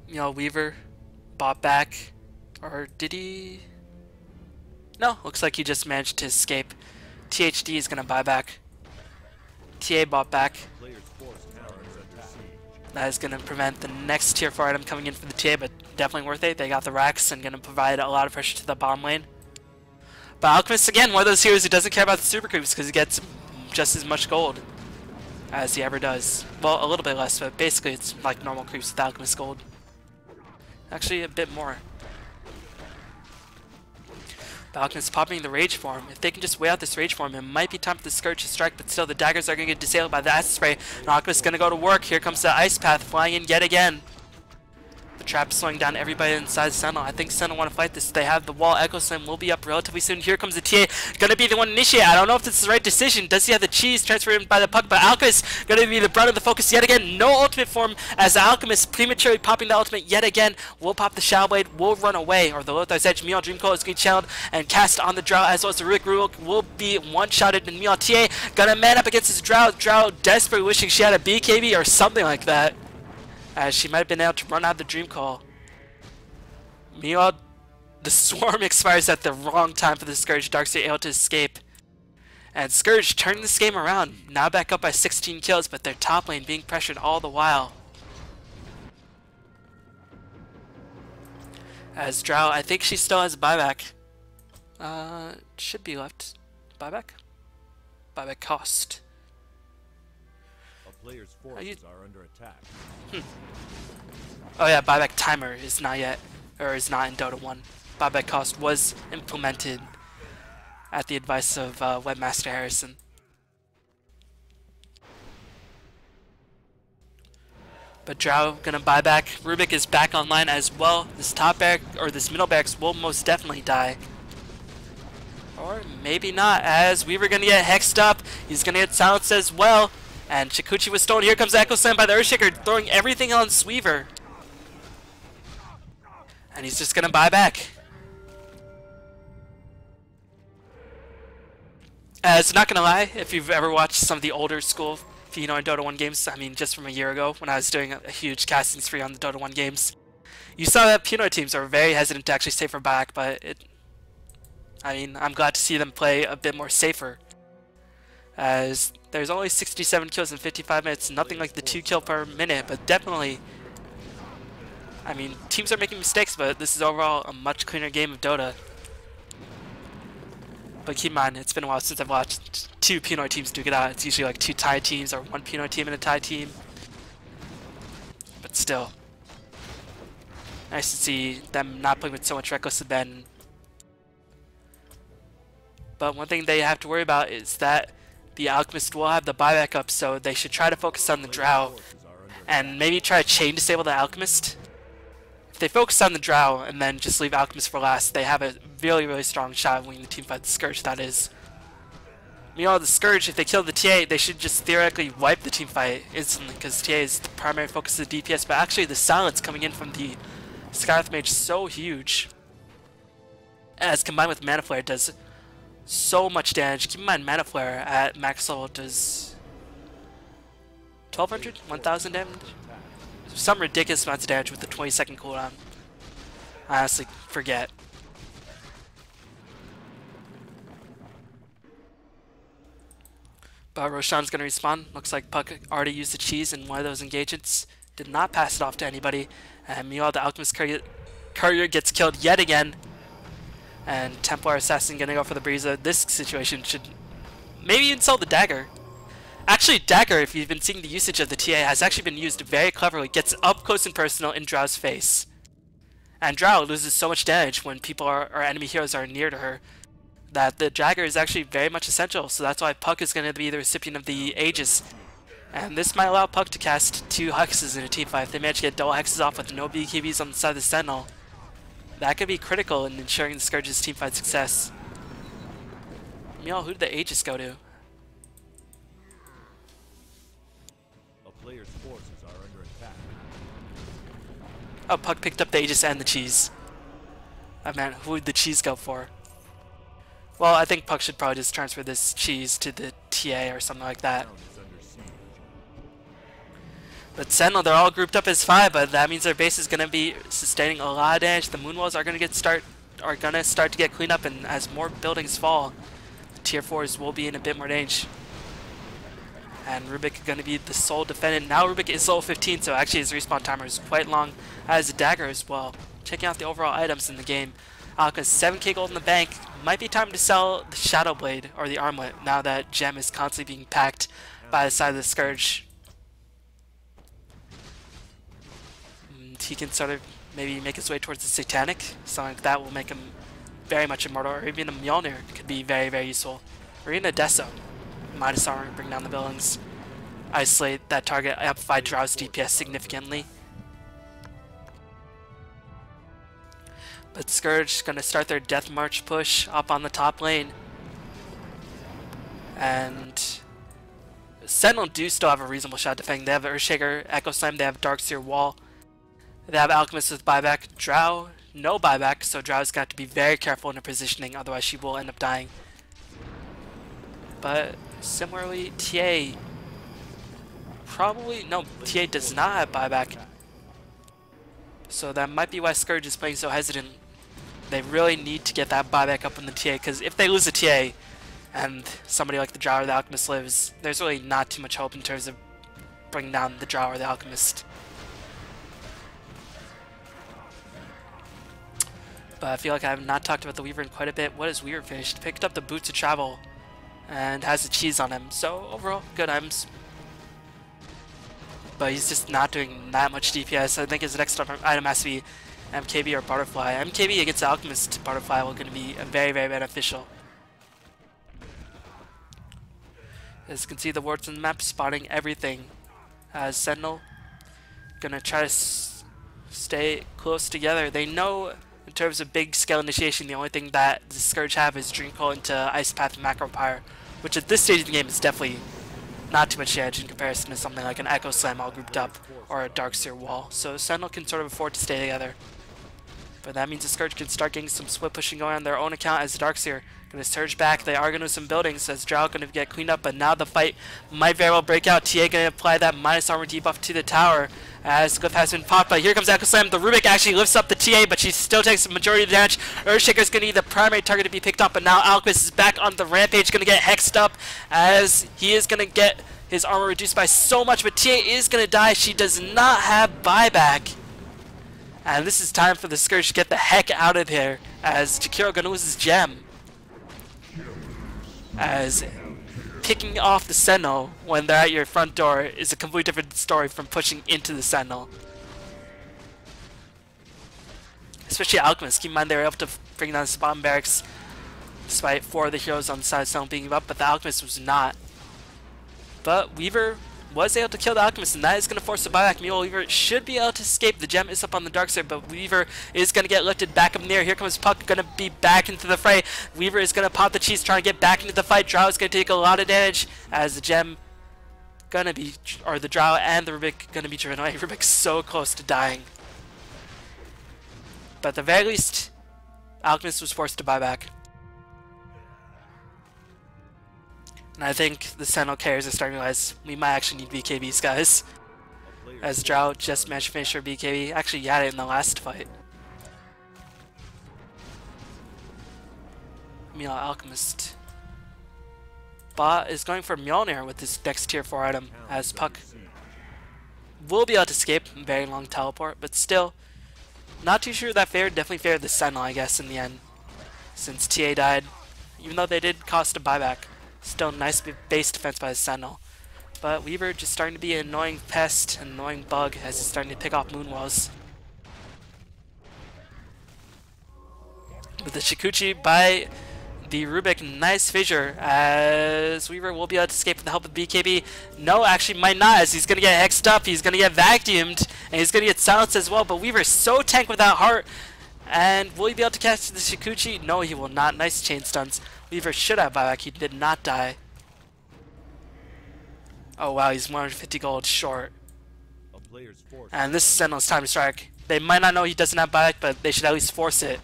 You know, Weaver bought back, or did he? No, looks like he just managed to escape. THD is going to buy back. TA bought back. That is going to prevent the next tier 4 item coming in for the TA, but definitely worth it. They got the racks and going to provide a lot of pressure to the bottom lane. But Alchemist, again, one of those heroes who doesn't care about the super creeps because he gets just as much gold as he ever does. Well, a little bit less, but basically it's like normal creeps with Alchemist gold. Actually, a bit more. The Alchemist popping the Rage form. If they can just wait out this Rage form, it might be time for the Scourge to strike, but still the daggers are going to get disabled by the Acid Spray. And Alchemist is going to go to work. Here comes the Ice Path flying in yet again. The trap slowing down everybody inside Sentinel. I think Sentinel want to fight this. They have the wall. Echo Slam will be up relatively soon. Here comes the TA. Going to be the one initiate. I don't know if this is the right decision. Does he have the cheese transferred in by the Puck? But Alchemist going to be the brunt of the focus yet again. No ultimate form as the Alchemist prematurely popping the ultimate yet again. Will pop the Shadow Blade. Will run away. Or the Lothar's Edge. Meanwhile, Dream Coil is getting channeled and cast on the Drow, as well as the Rick Rurik will be one-shotted. And meanwhile, TA going to man up against his Drow. Drow desperately wishing she had a BKB or something like that, as she might have been able to run out of the Dream Coil. Meanwhile, the Swarm expires at the wrong time for the Scourge. Darkseer able to escape. And Scourge turned this game around. Now back up by 16 kills, but their top lane being pressured all the while. As Drow, I think she still has a buyback. Should be left. Buyback? Buyback cost. A player's forces are under attack. Oh yeah, buyback timer is not yet, or is not in Dota 1. Buyback cost was implemented at the advice of Webmaster Harrison. But Drow gonna buy back. Rubik is back online as well. This top barrack, or this middle barracks, will most definitely die. Or maybe not, as Weaver gonna get hexed up. He's gonna get silenced as well. And Chikuchi was stolen. Here comes Echo Slam by the Earthshaker, throwing everything on Weaver. And he's just gonna buy back. So not gonna lie, if you've ever watched some of the older school Pinoy Dota 1 games, I mean just from a year ago when I was doing a huge casting spree on the Dota 1 games, you saw that Pinoy teams are very hesitant to actually stay for back, but I mean, I'm glad to see them play a bit more safer. As there's only 67 kills in 55 minutes, nothing like the 2 kill per minute, but definitely, I mean, teams are making mistakes, but this is overall a much cleaner game of Dota. But keep in mind, it's been a while since I've watched 2 Pinoy teams duke it out. It's usually like 2 Thai teams or 1 Pinoy team and a Thai team. But still, nice to see them not playing with so much reckless abandon. But one thing they have to worry about is that the Alchemist will have the buyback up, so they should try to focus on the Drow and maybe try to chain disable the Alchemist. If they focus on the Drow and then just leave Alchemist for last, they have a really strong shot of winning the teamfight. The Scourge, that is. Meanwhile, the Scourge, if they kill the TA, they should just theoretically wipe the teamfight instantly, because TA is the primary focus of the DPS, but actually the silence coming in from the Skywrath Mage is so huge. As combined with Mana Flare, does so much damage. Keep in mind, Mana Flare at max level does 1200? 1000 damage? Some ridiculous amounts of damage with the 20-second cooldown. I honestly forget. But Roshan's gonna respawn. Looks like Puck already used the cheese in one of those engagements. Did not pass it off to anybody. And meanwhile, the Alchemist Courier gets killed yet again. And Templar Assassin gonna go for the Breeza. This situation should maybe even sell the Dagger. Actually, Dagger, if you've been seeing the usage of the TA, has actually been used very cleverly. Gets up close and personal in Drow's face. And Drow loses so much damage when people or enemy heroes are near to her that the Dagger is actually very much essential. So that's why Puck is going to be the recipient of the Aegis. And this might allow Puck to cast 2 Hexes in a teamfight. If they manage to get double Hexes off with no BKBs on the side of the Sentinel, that could be critical in ensuring the Scourge's teamfight success. Meanwhile, who did the Aegis go to? Player's forces are under attack. Oh, Puck picked up the Aegis and the cheese. Oh man, who would the cheese go for? Well, I think Puck should probably just transfer this cheese to the TA or something like that. But Sentinel, they're all grouped up as 5, but that means their base is going to be sustaining a lot of damage. The Moonwalls are going to start to get cleaned up, and as more buildings fall, the tier 4s will be in a bit more danger. And Rubik going to be the sole defendant. Now Rubik is level 15, so actually his respawn timer is quite long, as a Dagger as well. Checking out the overall items in the game. Alchemist, 7k gold in the bank. Might be time to sell the Shadow Blade or the Armlet now that Gem is constantly being packed by the side of the Scourge. And he can sort of maybe make his way towards the Satanic. Something like that will make him very much immortal, or even a Mjolnir could be very useful. Or even a Deso. Midas armor, bring down the buildings, isolate that target, amplify Drow's DPS significantly. But Scourge is going to start their Death March push up on the top lane. And Sentinel do still have a reasonable shot defending. They have Earthshaker, Echo Slam, they have Darkseer Wall. They have Alchemist with buyback. Drow, no buyback, so Drow's got to be very careful in her positioning, otherwise she will end up dying. But similarly, TA probably, no, TA does not have buyback. So that might be why Scourge is playing so hesitant. They really need to get that buyback up in the TA, because if they lose the TA and somebody like the Drow or the Alchemist lives, there's really not too much hope in terms of bringing down the Drow or the Alchemist. But I feel like I have not talked about the Weaver in quite a bit. What is Weaver finished? Picked up the Boots of Travel and has the cheese on him, so overall good items. But he's just not doing that much DPS. I think his next item has to be MKB or Butterfly. MKB against the Alchemist Butterfly will going to be very beneficial. As you can see, the wards on the map spotting everything. Sentinel gonna try to stay close together. They know in terms of big scale initiation, the only thing that the Scourge have is Dream Coil into Ice Path and Macro Pyre, which at this stage of the game is definitely not too much damage in comparison to something like an Echo Slam all grouped up or a Darkseer Wall. So Sentinel can sort of afford to stay together. But that means the Scourge can start getting some split pushing going on their own account as the Darkseer going to surge back. They are going to some buildings as Drow going to get cleaned up, but now the fight might very well break out. TA going to apply that minus armor debuff to the tower as Glyph has been popped, but here comes Echo Slam. The Rubik actually lifts up the TA, but she still takes the majority of the damage. Earthshaker's going to be the primary target to be picked up, but now Alchemist is back on the rampage, going to get hexed up as he is going to get his armor reduced by so much, but TA is going to die. She does not have buyback. And this is time for the Scourge to get the heck out of here as Jakiro going to lose his gem. As kicking off the Sentinel when they're at your front door is a completely different story from pushing into the Sentinel. Especially Alchemist. Keep in mind they were able to bring down the spawn barracks despite 4 of the heroes on the side of the Sentinel being up, but the Alchemist was not. But Weaver was able to kill the Alchemist, and that is going to force the buyback. Meanwhile, Weaver should be able to escape. The gem is up on the Darkseer, but Weaver is going to get lifted back up in the air. Here comes Puck, going to be back into the fray. Weaver is going to pop the cheese, trying to get back into the fight. Drow is going to take a lot of damage as the gem going to be, or the Drow and the Rubik going to be driven away. Rubik's so close to dying. But at the very least, Alchemist was forced to buy back. And I think the Sentinel carriers are starting to realize we might actually need BKBs, guys. As Drow just managed to finish her BKB. Actually, he had it in the last fight. Meanwhile, Alchemist Bot is going for Mjolnir with this next tier 4 item, as Puck will be able to escape. Very long teleport, but still, not too sure that definitely favored the Sentinel, I guess, in the end. Since TA died, even though they did cost a buyback. Still nice base defense by the Sentinel. But Weaver just starting to be an annoying pest, an annoying bug as he's starting to pick off Moonwalls. With the Shikuchi by the Rubik, nice fissure as Weaver will be able to escape with the help of BKB. No, actually might not, as he's going to get hexed up, he's going to get vacuumed, and he's going to get silenced as well. But Weaver is so tank without heart. And will he be able to catch the Shikuchi? No, he will not. Nice chain stuns. Weaver should have buyback. He did not die. Oh wow, he's 150 gold short. And this is Sentinel's time to strike. They might not know he doesn't have buyback, but they should at least force it.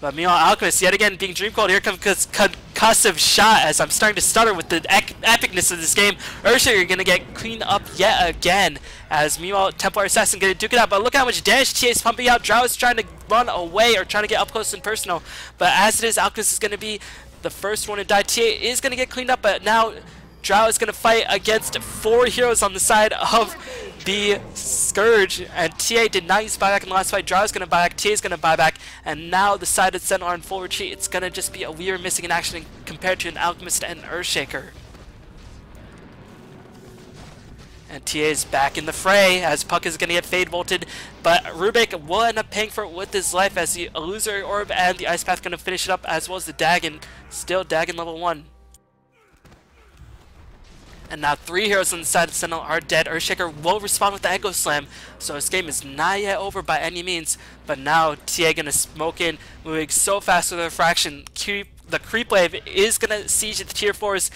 But meanwhile, Alchemist yet again being dream cold. Here comes concussive shot as I'm starting to stutter with the epicness of this game. Ursha, you're gonna get cleaned up yet again. As meanwhile, Templar Assassin gonna duke it out. But look how much damage TA is pumping out. Drow is trying to run away or trying to get up close and personal. But as it is, Alchemist is gonna be the first one to die. TA is gonna get cleaned up, but now Drow is gonna fight against 4 heroes on the side of the Scourge, and TA did not use buyback in the last fight. Drow is going to buy back, TA is going to buy back, and now the side of Sentinel are in full retreat. It's going to just be a Weaver missing in action compared to an Alchemist and Earthshaker. And TA is back in the fray as Puck is going to get fade bolted, but Rubik will end up paying for it with his life as the Illusory Orb and the Ice Path going to finish it up, as well as the Dagon. Still Dagon level 1. And now 3 heroes on the side of Sentinel are dead. Earthshaker will respond with the Echo Slam, so this game is not yet over by any means. But now TA gonna smoke in, moving so fast with the refraction. The creep wave is gonna siege the tier 4s,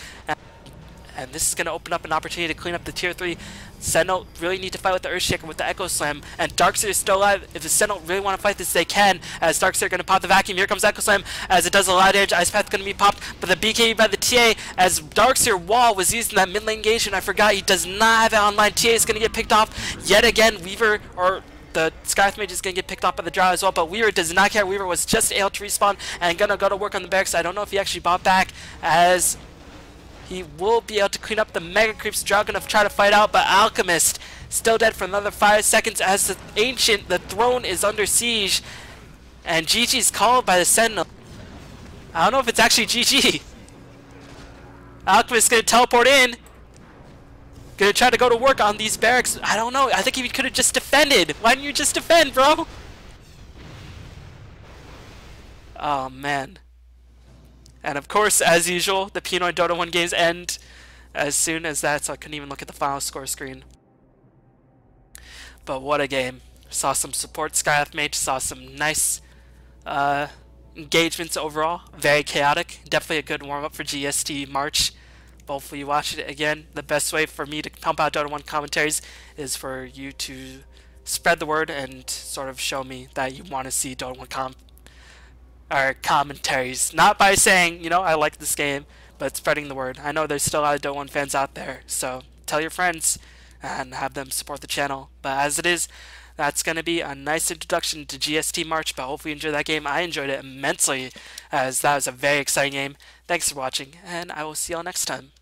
and this is gonna open up an opportunity to clean up the tier 3. Sentinel really need to fight with the Earthshaker with the Echo Slam, and Darkseer is still alive. If the Sentinel really want to fight this, they can, as Darkseer going to pop the vacuum. Here comes Echo Slam, as it does a lot of damage. Ice Path going to be popped, but the BKB by the TA, as Darkseer wall was used in that mid lane engagement. I forgot he does not have it online. TA is going to get picked off yet again. Weaver, or the Skywrath Mage, is going to get picked off by the Drow as well, but Weaver does not care. Weaver was just able to respawn and going to go to work on the barracks. I don't know if he actually bought back, as he will be able to clean up the Mega Creeps. Drow gonna try to fight out, but Alchemist still dead for another 5 seconds as the Ancient, the throne, is under siege. And GG's called by the Sentinel. I don't know if it's actually GG. Alchemist gonna teleport in. Gonna try to go to work on these barracks. I don't know. I think he could have just defended. Why didn't you just defend, bro? Oh, man. And of course, as usual, the Pinoy Dota 1 games end as soon as that, so I couldn't even look at the final score screen. But what a game. Saw some support Skywrath Mage, saw some nice engagements overall. Very chaotic. Definitely a good warm-up for GST March. Hopefully you watch it again. The best way for me to pump out Dota 1 commentaries is for you to spread the word and sort of show me that you want to see Dota 1 or commentaries. Not by saying, I like this game, but spreading the word. I know there's still a lot of Dota 1 fans out there, so tell your friends and have them support the channel. But as it is, that's going to be a nice introduction to GST March, but hopefully you enjoyed that game. I enjoyed it immensely, as that was a very exciting game. Thanks for watching, and I will see y'all next time.